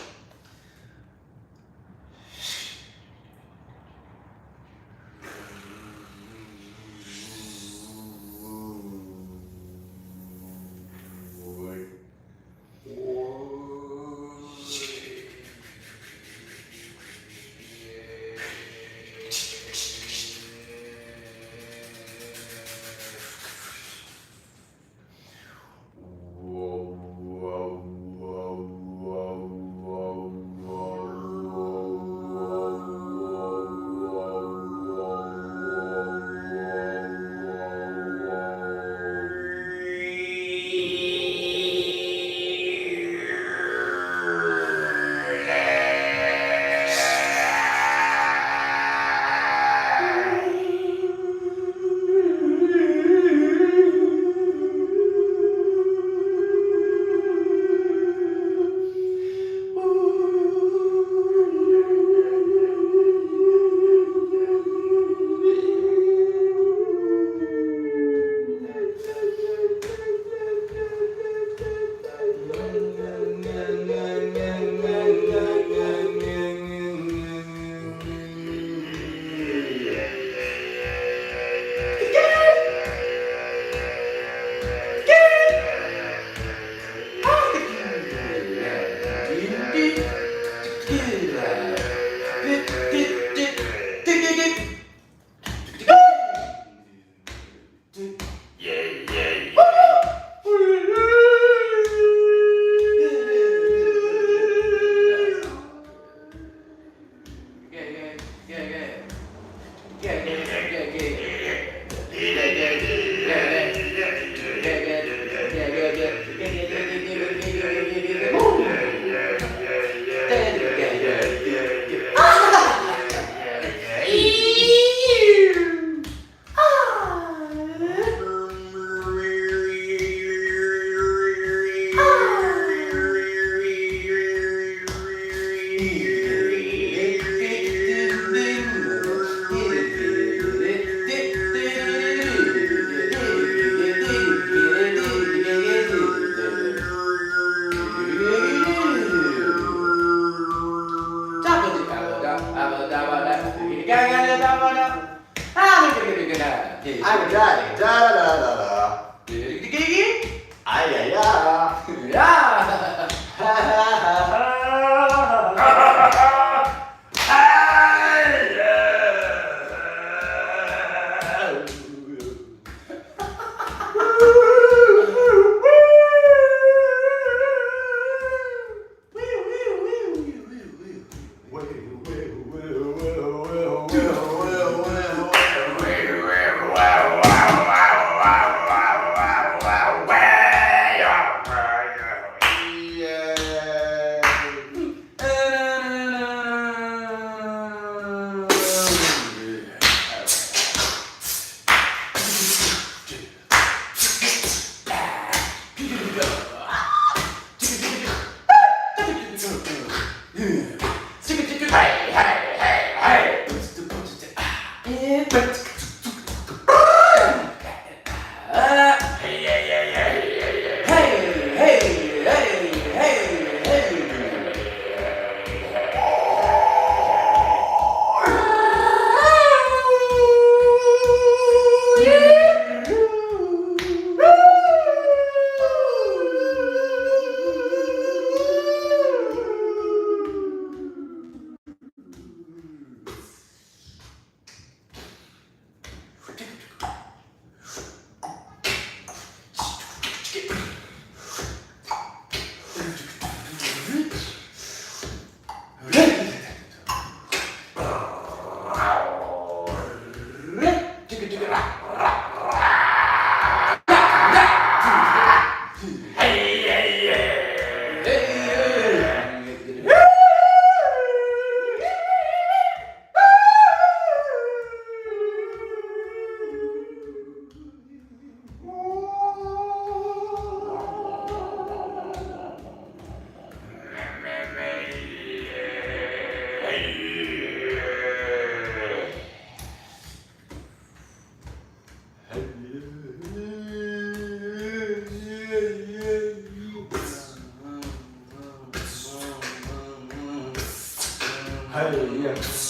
I'm Johnny. Da da da da da. Ay ay ay. Yeah.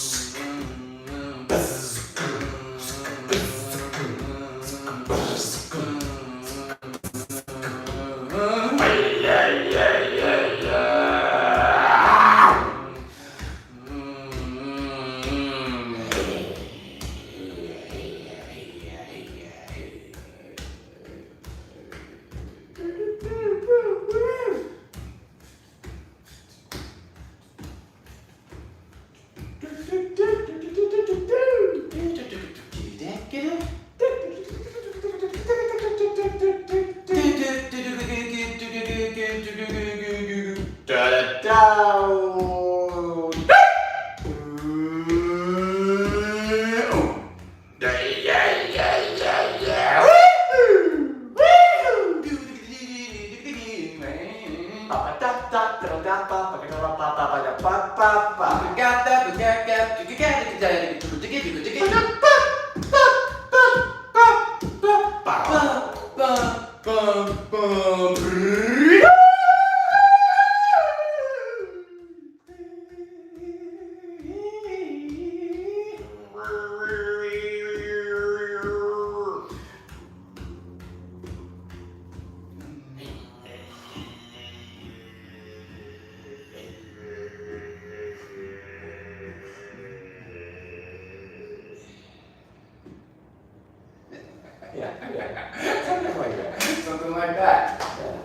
Something like that. Something like that. Yeah.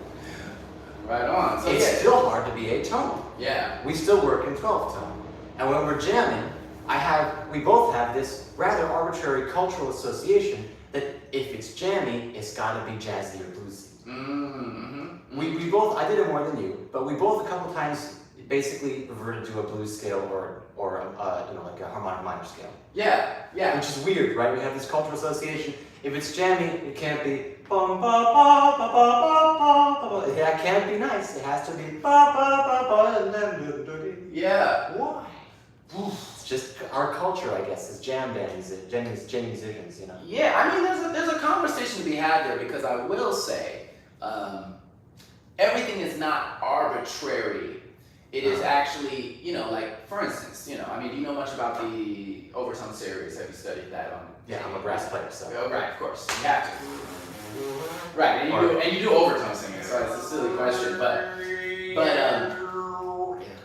Right on. So It's still hard to be 8-tone. Yeah. We still work in 12-tone. And when we're jamming, we both have this rather arbitrary cultural association that if it's jammy, it's gotta be jazzy or bluesy. Mm-hmm. We both, I did it more than you, but we both a couple times basically reverted to a blues scale or like a harmonic minor scale. Yeah, yeah. Which is weird, right? We have this cultural association. If it's jammy, it can't be bum ba ba ba ba ba ba ba. It can't be nice. It has to be ba ba ba ba and then Yeah. why? It's just our culture, I guess, is jam bands, jam musicians, you know. Yeah, I mean, there's a conversation to be had there because I will say, everything is not arbitrary. It is actually, like, for instance, I mean, do you know much about the overtone series? Have you studied that on? Yeah, I'm a brass player, so. Oh, right, of course, you have to. Right, and you do overtone singing, so it's a silly question,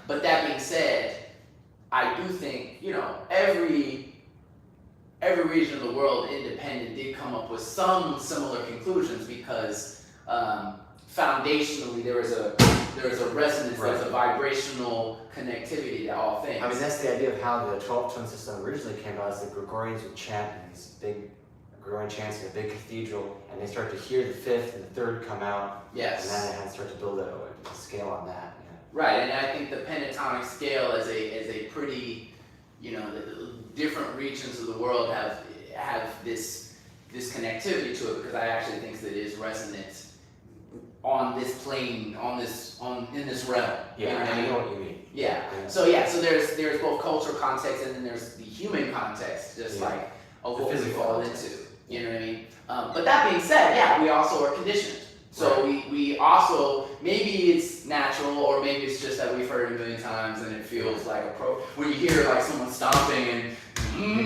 but that being said, I do think, every region of the world independent did come up with some similar conclusions because foundationally there is a resonance, right. There's a vibrational connectivity to all things. I mean, that's the idea of how the 12-tone system originally came about. Is the Gregorians would chant in these big Gregorian chants in a big cathedral, and they start to hear the fifth and the third come out. Yes. And then they had to start to build a scale on that. Yeah. Right, and I think the pentatonic scale is a pretty, the different regions of the world have this connectivity to it because I actually think that it is resonant on this plane, in this realm. Yeah, I know what you mean. Yeah. So there's both cultural context and then there's the human context, just like of what we fall into. You know what I mean? But that being said, yeah, we also are conditioned. So we also, maybe it's natural or maybe it's just that we've heard it a million times and it feels like when you hear like someone stomping and you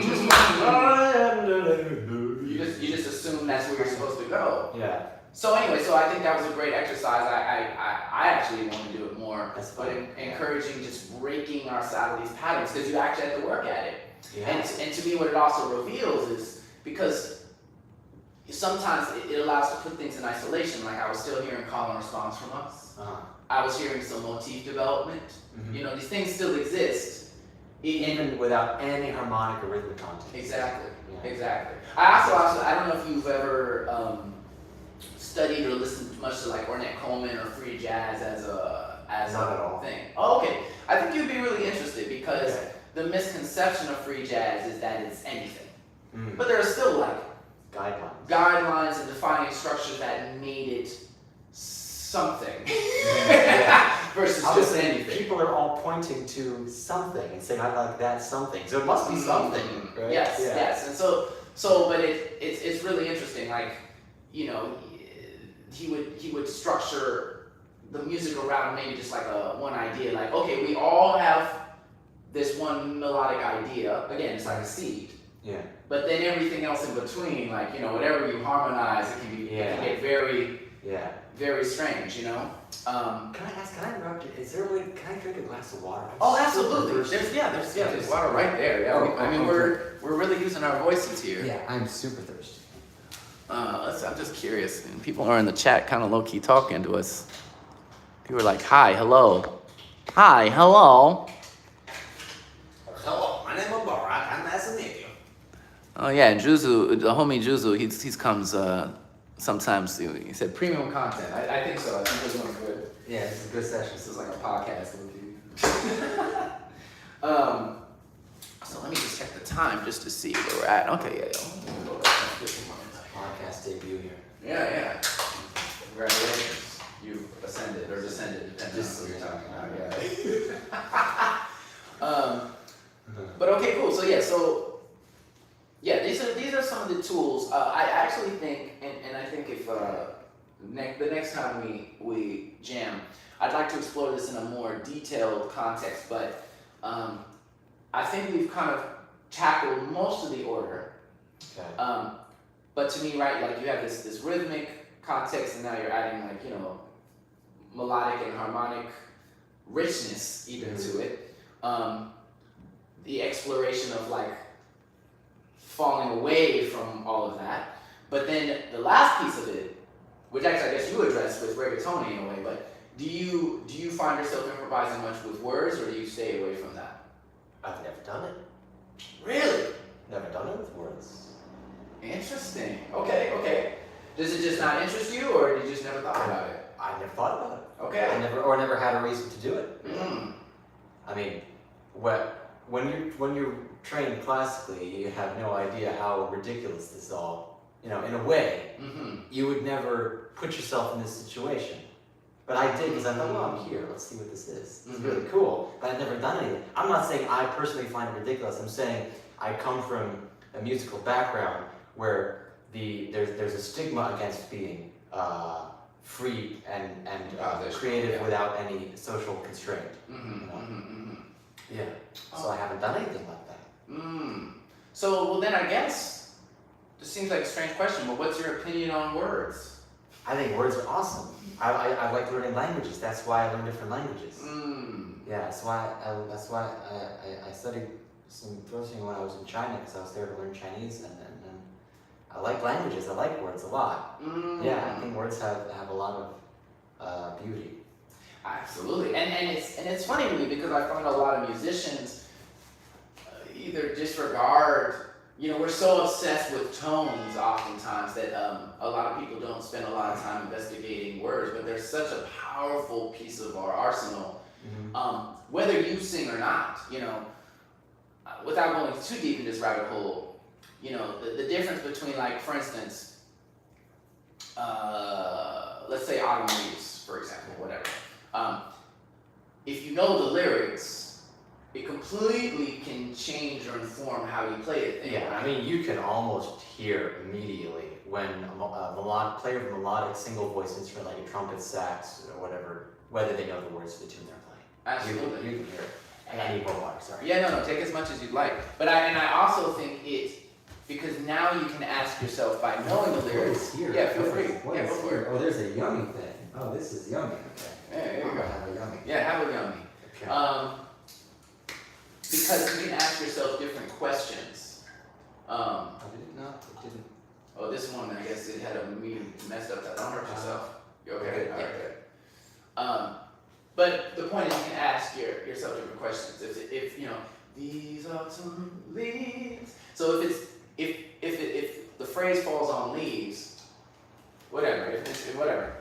just assume that's where you're supposed to go. Yeah. So anyway, so I think that was a great exercise. I actually want to do it more, but encouraging just breaking ourselves out of these patterns because you actually have to work at it. Yeah. And to me, what it also reveals is because sometimes it allows to put things in isolation. Like I was still hearing call and response from us. I was hearing some motif development. Mm-hmm. These things still exist. Even without any harmonic or rhythmic content. Exactly. Yeah. Exactly. I don't know if you've ever studied or listened much to like Ornette Coleman or free jazz as Not at all. thing. Oh, okay. I think you'd be really interested because the misconception of free jazz is that it's anything. But there are still like guidelines and defining structures that made it something versus just anything. People are all pointing to something and saying, I like that something. So it must be something, right? Yes. And so but it's really interesting. Like, he would structure the music around maybe just like one idea. Like, okay, we all have this one melodic idea. Again, it's like a seed. Yeah. But then everything else in between, like, whatever you harmonize, it can get very, very strange, Can I interrupt you? Is there a way, can I drink a glass of water? Oh, absolutely. There's water right there. Yeah. We're really using our voices here. Yeah, I'm super thirsty. I'm just curious. And people are in the chat kind of low-key talking to us. People are like, hi, hello. Hi, hello. Hello, my name is Barack. I'm nice to meet you. Oh yeah, and Juzu, the homie Juzu, he comes sometimes. He said premium content. I think so. I think this one's good. Yeah, it's a good session. This is like a podcast with you. So let me just check the time just to see where we're at. Okay, Podcast debut here. Yeah. Congratulations. You've ascended or descended, depending on what you're talking about. Yeah. But okay, cool. So these are some of the tools. I actually think, and I think if the next time we jam, I'd like to explore this in a more detailed context. But I think we've kind of tackled most of the order. Okay. But to me, right, like you have this rhythmic context, and now you're adding like melodic and harmonic richness even to it. The exploration of like falling away from all of that. But then the last piece of it, which actually I guess you addressed with rigatoni in a way, but do you find yourself improvising much with words, or do you stay away from that? I've never done it. Really? Never done it with words. Interesting. Okay. Does it just not interest you, or you just never thought about it? I never thought about it. Okay. I never had a reason to do it. Mm. I mean, when you're trained classically, you have no idea how ridiculous this all, in a way, you would never put yourself in this situation. But I did, because I thought, well, I'm here, let's see what this is. It's really cool, but I've never done anything. I'm not saying I personally find it ridiculous. I'm saying I come from a musical background where there's a stigma against being free and creative without any social constraint. Yeah. So I haven't done anything like that. So, well then I guess, this seems like a strange question, but what's your opinion on words? I think words are awesome. I like learning languages. That's why I learn different languages. Yeah, that's why I studied some throat-singing when I was in China, because I was there to learn Chinese, and I like languages. I like words a lot. Yeah, I think words have a lot of beauty. Absolutely, and it's funny to me because I find a lot of musicians either disregard. We're so obsessed with tones oftentimes that a lot of people don't spend a lot of time investigating words, but they're such a powerful piece of our arsenal. Whether you sing or not, without going too deep in this rabbit hole, the difference between, like, for instance, let's say Autumn Leaves, for example, whatever. If you know the lyrics, it completely can change or inform how you play it. Yeah, I mean, you can almost hear immediately when a player of a melodic single voice instrument, like a trumpet, sax, or whatever, whether they know the words to the tune they're playing. Absolutely. You can hear it. And I need more water, sorry. Yeah, no, take as much as you'd like. But I also think because now you can ask yourself by knowing the lyrics. Here? Yeah, feel free. What Yeah, is go for here? it. Oh, there's a yummy thing. Oh, this is yummy. Okay. Yeah, there you I'm go. gonna have a yummy. Yeah, have a yummy. Okay. Because you can ask yourself different questions. Oh, it didn't. Oh, this one, I guess it had a messed up. Don't hurt yourself. You okay? All right, good. But the point is, you can ask yourself different questions. If these autumn leaves. So if the phrase falls on leaves, whatever. Whatever.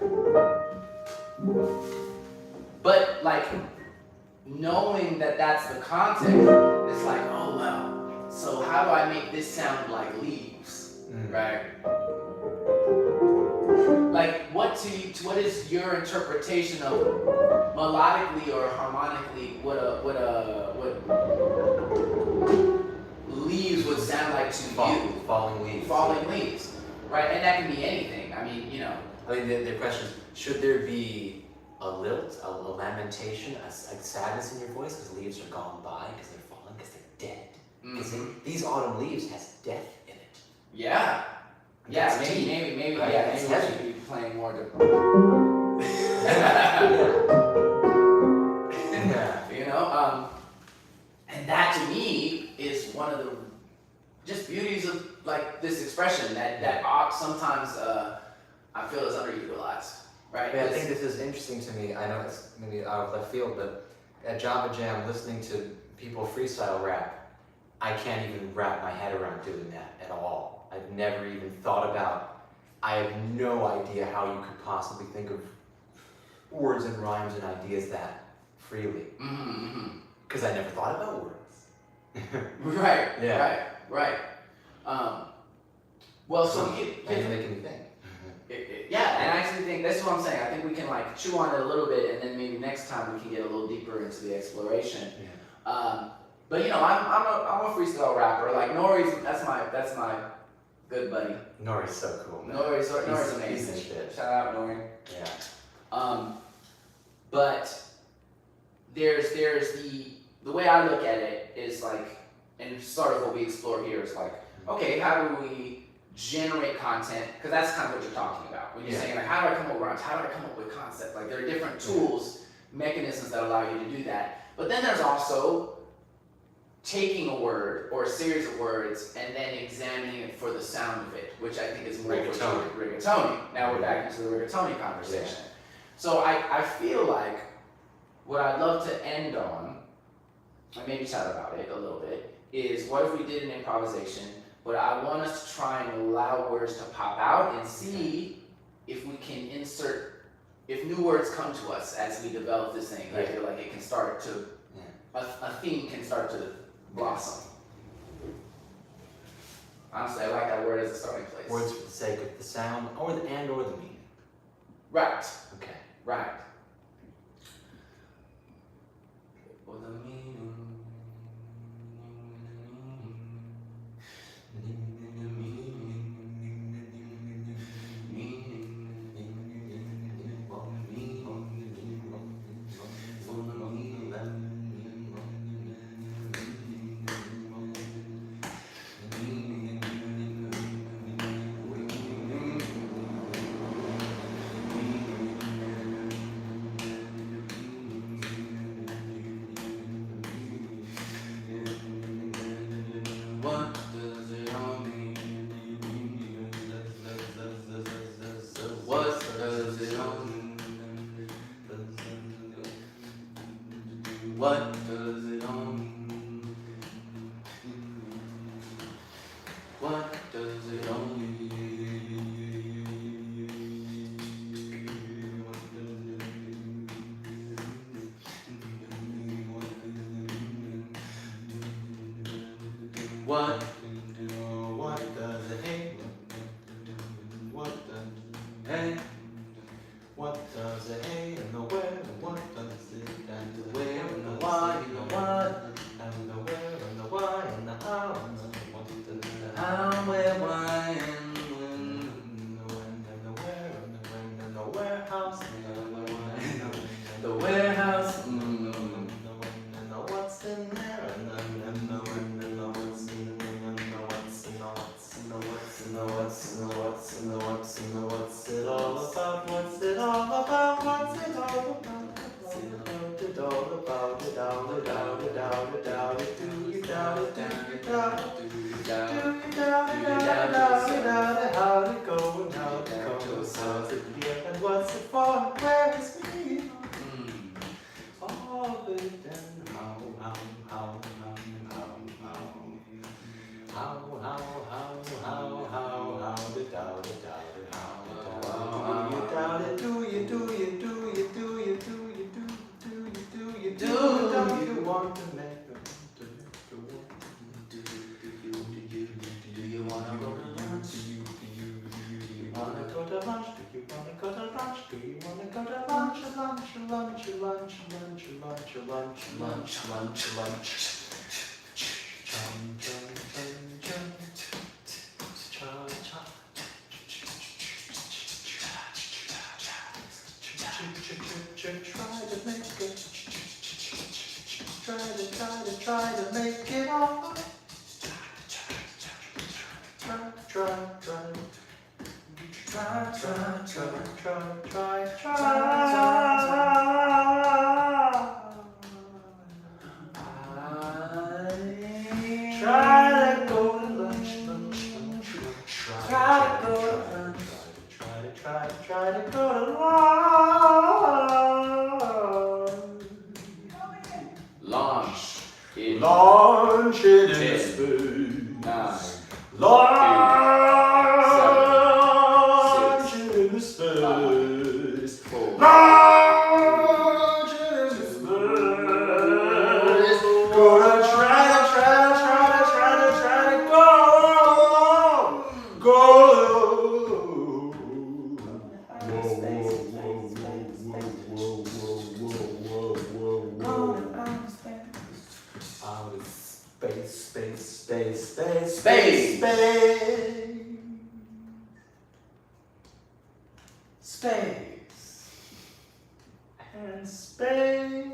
But like, knowing that that's the context, it's like, oh well, so how do I make this sound like leaves, right? Like, what is your interpretation of melodically or harmonically what leaves would sound like to you? Falling leaves. Falling leaves, right? And that can be anything. I mean, I mean, the question is, should there be a lilt, a lamentation, a sadness in your voice because leaves are gone by, because they're falling, because they're dead? Because these autumn leaves has death in it. Yeah. Yeah, maybe, right? yeah, It's maybe we heavy. should be playing more to, and that to me is one of the just beauties of like this expression that sometimes I feel is underutilized, right? Yeah, I think this is interesting to me. I know it's maybe out of left field, but at Java Jam, listening to people freestyle rap, I can't even wrap my head around doing that at all. I've never even thought about, I have no idea how you could possibly think of words and rhymes and ideas that freely. Because I never thought about words. Right. Yeah. Right. Well, so you're making me think. yeah, and I actually think that's what I'm saying. I think we can like chew on it a little bit, and then maybe next time we can get a little deeper into the exploration. But I'm a freestyle rapper. Like Nori's, that's my good buddy. Nori's so cool, man. Nori's He's amazing. the shit. Shout out Nori. Yeah. But there's the way I look at it is like, and sort of what we explore here is like, okay, how do we generate content? Because that's kind of what you're talking about. When you're saying like, how do I come up with rhymes? How do I come up with concept? Like there are different tools, mechanisms that allow you to do that. But then there's also taking a word or a series of words and then examining it for the sound of it, which I think is more rigatoni. Now we're back into the rigatoni conversation. Yeah. So I feel like what I'd love to end on, and maybe chat about it a little bit, is what if we did an improvisation, but I want us to try and allow words to pop out and see if we can insert, if new words come to us as we develop this thing. I feel like it can start to, a theme can start to blossom. Honestly, I like that word as a starting place. Words for the sake of the sound, or the meaning. Right. Okay. Right. Or the meaning. What does it all mean? What does it all mean? What does it all mean? What does it all mean? What does it hate? What does hey? What does it hate and the where and what does it and the where and the why and the what and the where and the why and the how and the what does the how, where, why and when and the where and the when and the warehouse and the why and the warehouse and the when and the what's in there and the when and the what's in there and the what's and the what's and the what's and the what's and the what's and the what's and the what's it all about? What's it all about? What's it all about? What's it all about? It all about it all about it. Do you doubt it? Do you doubt it? Do you doubt it? Do you doubt it? How'd it go and how'd it go? How's it here and what's it for? Where is me? All of it and how do you want to make do you wanna go to lunch? Do you wanna go to lunch? Do you wanna go to lunch? Do you wanna go to lunch? Try to make it all. Try to go to lunch. Try to go to lunch. Try to go to lunch. Launch it in space. 9. Launch it in space. 4. Launch it in space. Gonna try to go. Space and space.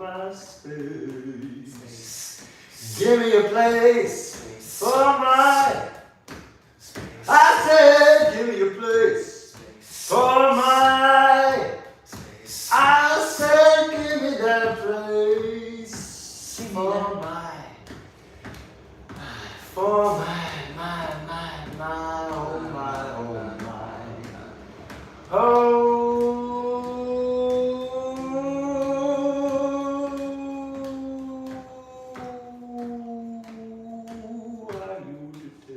my space. Give me a place for my. I said, give me a place for my. I said, give me that place for my. For my, oh my, oh my. Oh, I used to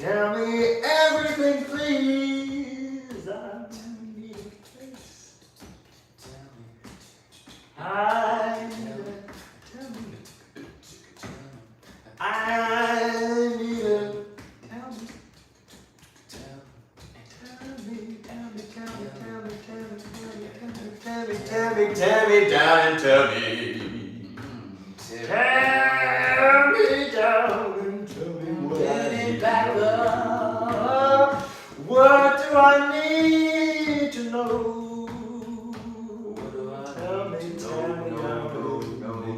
tell me everything, please. I need a place. I need a. I need a. Tell me down and tell me. Tell me down and tell me what I need back up. What do I need to know? Tell me,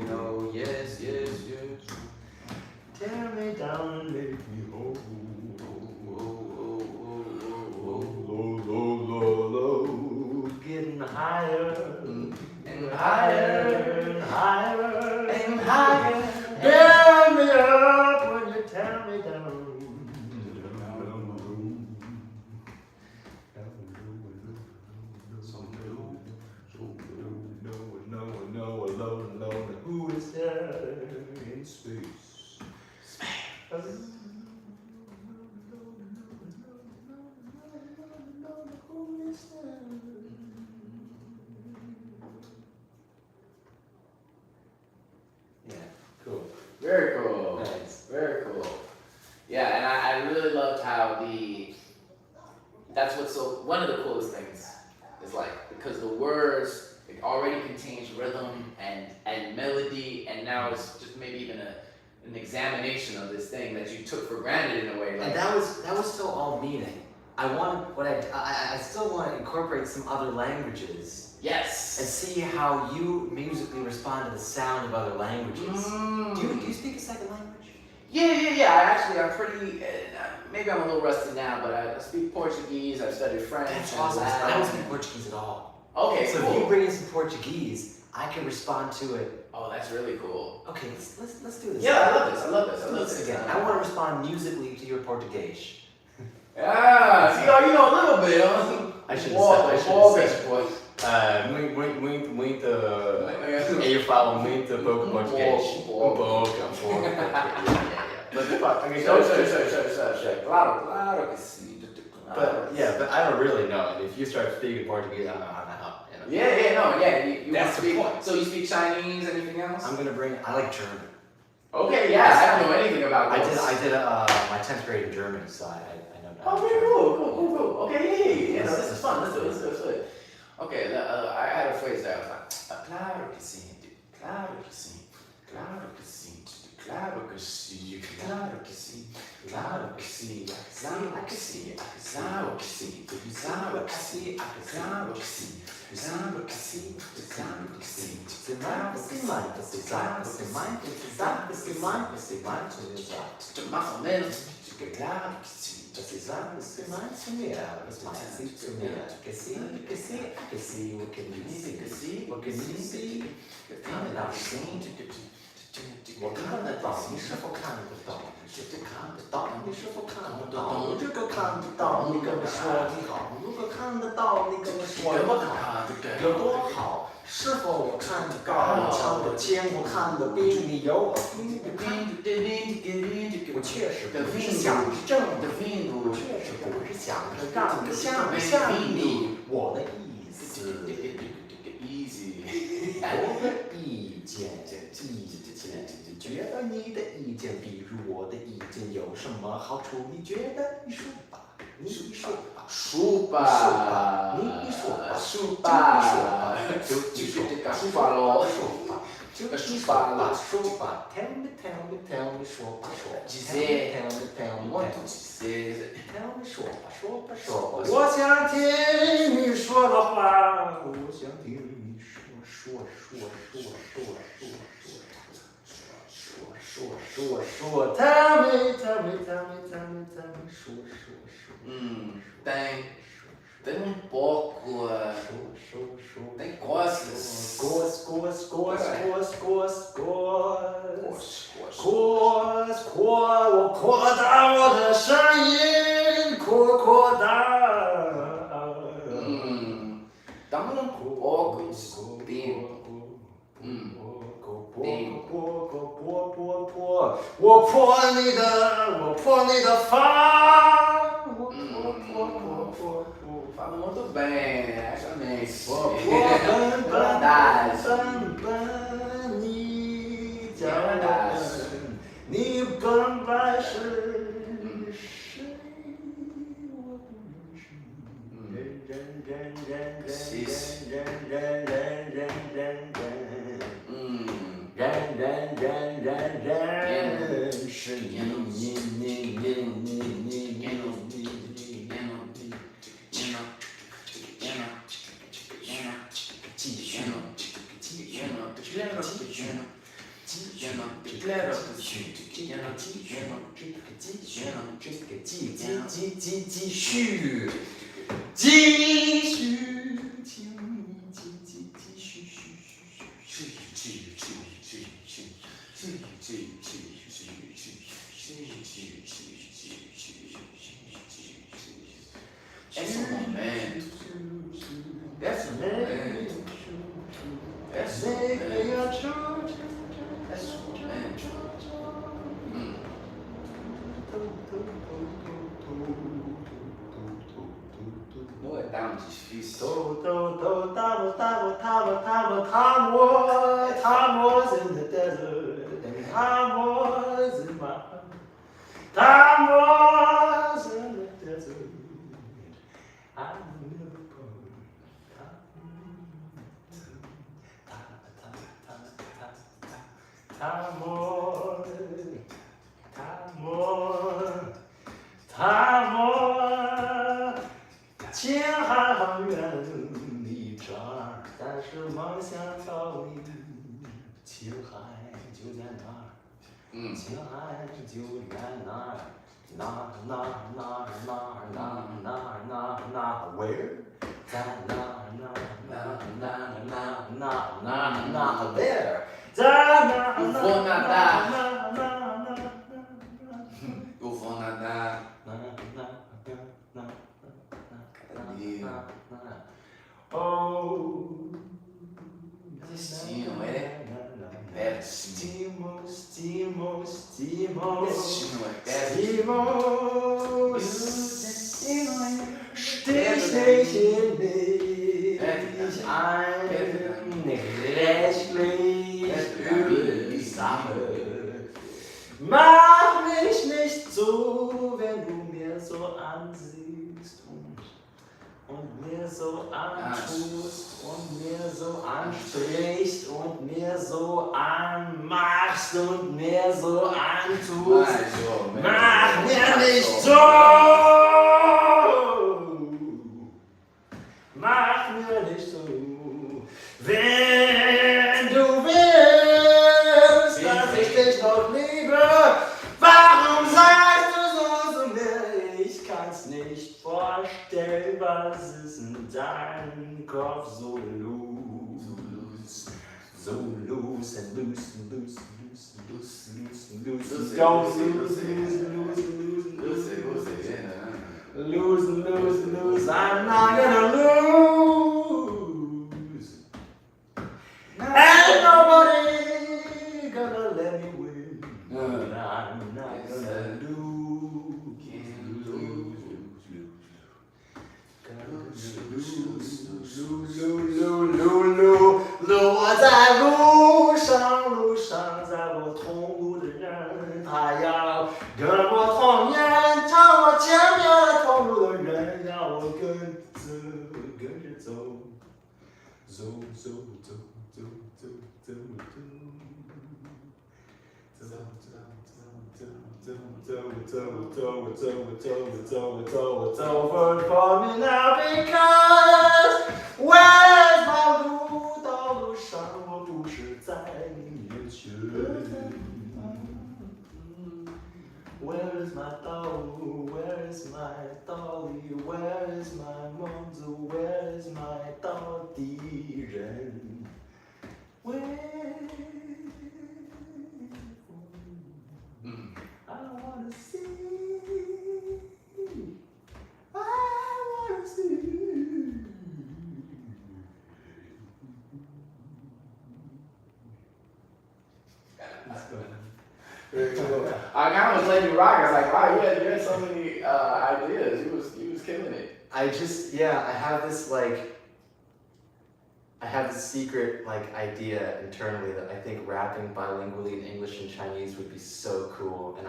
no, yes. Tell me down and make me whole. Low, getting higher and higher and higher and higher. Build me up when you tell me down. No, alone. Who is there in space? Cool. Very cool. Nice. Very cool. Yeah, and I really loved how that's what's so, one of the coolest things is like, because the words, it already contains rhythm and melody, and now it's just maybe even an examination of this thing that you took for granted in a way. Like, And that was still all meaning. I still want to incorporate some other languages. yes. And see how you musically respond to the sound of other languages. Do you speak a second language? Yeah. I'm pretty, maybe I'm a little rusty now, but I speak Portuguese, I've studied French. That's and awesome. Latin. I don't speak Portuguese at all. Okay, So cool. if you bring in some Portuguese, I can respond to it. Oh, that's really cool. Okay, let's do this. Yeah, I love this. Let's do this again. I want to respond musically to your Portuguese. Ah, see, you know a little bit. I should Muito. Eu falo muito pouco português. Pouco. Claro que sim. But I don't really know. And if you start speaking Portuguese, I don't know how. You You That's speak, the point. So you speak Chinese, anything else? I like German. Okay, yeah, I don't know anything about I those. did my 10th grade in German, so I know. Oh, very cool. Okay, yeah. No, this is fun. Let's do it. Okay, I had a phrase that I was like, claro que sim, claro que sim, claro que sim, claro que sim, claro que sim, claro que sim, claro que sim, claro que sim, claro que sim, claro que sim, claro que sim, claro que sim, mais ou menos, claro que sim. Precisamos ser mais familiares, mais intimate. Que sim, o que disse. Não, sim. 我看得到，你是否看得到？你是否看得到？你是否看得到？如果看得到，你跟我说你好。如果看得到，你跟我说你好。有多好？是否我看得到？你瞧得见，我看得比你有。我确实不是想正的，我确实不是想着让你像不像你？我的意思，我的意见，觉得你的意见，比如我的意见有什么好处？你觉得？你说吧，你说吧，说吧，你说吧，说吧，就说吧喽，说吧，说吧 ，tell me， 说吧，dizer， tell me， muito dizer， tell me， 说吧，我想听你说的话。tell me,说。Tem um pouco. Tem costas.我扩大我的声音，扩大。Dá um pouco de tempo. 我破你的房。Fala muito bem, exatamente. 我破你家门，你本来是谁？我不认识。Esse é o momento. Esse é o momento. Esse é o momento. Não é tão difícil. Time was in the desert, and time was in my heart. Time was in the desert. I never time more. 天还很远离这儿，但是梦想早已，情海就在那儿，情海就在那儿，那儿 where？ 在那儿 there？ 在那儿 Eu vou nadar. Eu vou nadar. Oh, Destino é péssimo. Destino é péssimo. Stich nicht in dich ein, rechtlich Sache. Mach mich nicht so, wenn du mir so ansiehst und mir so antust und mir so ansprichst und mir so anmachst und mir so antust. Mach mir nicht so! Mach mir nicht so! Wenn du willst, dass ich dich noch liebe, warum sagst du so zu mir? Ich kann's nicht vorstellen, was ist in deinem Kopf so loose and loose. I'm not gonna lose. Ain't nobody gonna let me win. I'm not gonna lose. 我在路上，在我同路的人，他要跟我同年，朝我前面同路的人，要我跟着走。For me now because where's my 路？道路上我不是在你面前。Very cool. I kind of was letting you rock. I was like, wow, you had so many ideas. You was killing it. I have this secret like idea internally that I think rapping bilingually in English and Chinese would be so cool, and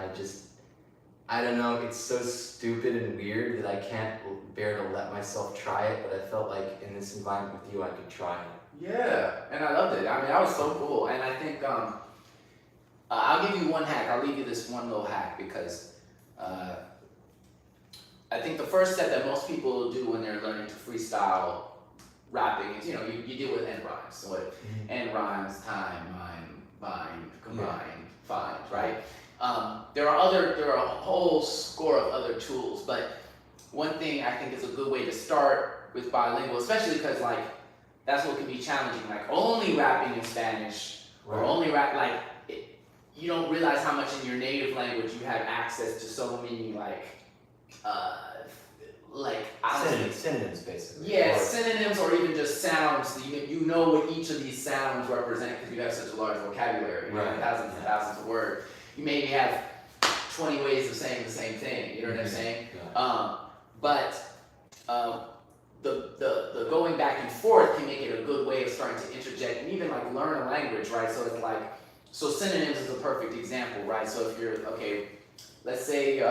I don't know, it's so stupid and weird that I can't bear to let myself try it, but I felt like in this environment with you I could try it. Yeah, and I loved it. I mean, that was so cool. And I think I'll give you one hack. I'll leave you this one little hack because I think the first step that most people do when they're learning to freestyle rapping is, you deal with end rhymes. So end rhymes, time, mime, bind, combine, find, right? There are a whole score of other tools, but one thing I think is a good way to start with bilingual, especially because like that's what can be challenging, like only rapping in Spanish or only you don't realize how much in your native language you have access to so many synonyms basically. Yeah, synonyms or even just sounds. You know what each of these sounds represent because you have such a large vocabulary, thousands and thousands of words. You maybe have 20 ways of saying the same thing, you know what I'm saying? But the going back and forth can make it a good way of starting to interject and even like learn a language, right? So it's like, so synonyms is a perfect example, right? So if you're, let's say,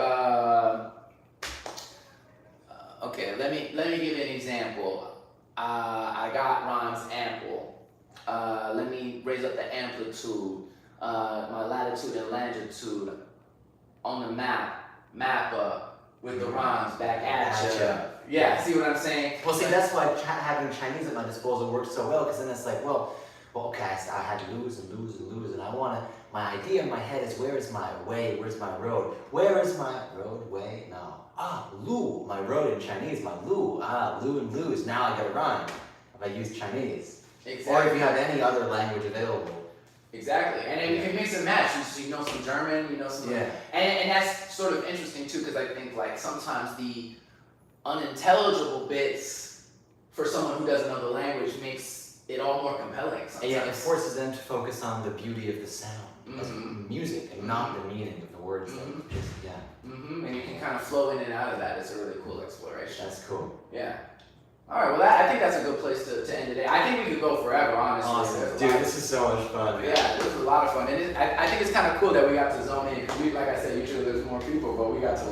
let me give you an example. I got rhymes ample. Let me raise up the amplitude. My latitude and longitude on the map with the rhymes back at you. Yeah, see what I'm saying? Well, see, that's why having Chinese at my disposal works so well, because then it's like, I had to lose, and I want to, my idea in my head is, where is my way, where's my road? Where is my road, way? No. Lu, my road in Chinese, my lu. Lu and lose, now I get a rhyme if I use Chinese. Exactly. Or if you have any other language available. Exactly, and then you can mix and match. You know some German, you know some, and that's sort of interesting too, because I think like sometimes the unintelligible bits for someone who doesn't know the language makes it all more compelling. Sometimes. Yeah, it forces them to focus on the beauty of the sound, of music, and not the meaning of the words. And you can kind of flow in and out of that. It's a really cool exploration. That's cool. Yeah. All right, well, I think that's a good place to end today. I think we could go forever, honestly. Awesome. Dude, this is so much fun. Yeah, this was a lot of fun. And I think it's kind of cool that we got to zone in, because like I said, usually there's more people, but we got to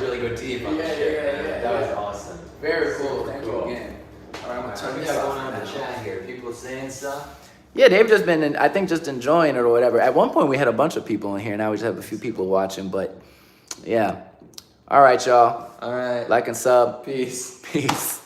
really go deep on this shit. That was awesome. Very cool. Thank you again. All right, I'm going to turn this off. Going on in the chat here. People saying stuff. Yeah, they've just been, I think, just enjoying it or whatever. At one point, we had a bunch of people in here. Now we just have a few people watching, but yeah. All right, y'all. All right. Like and sub. Peace. Peace.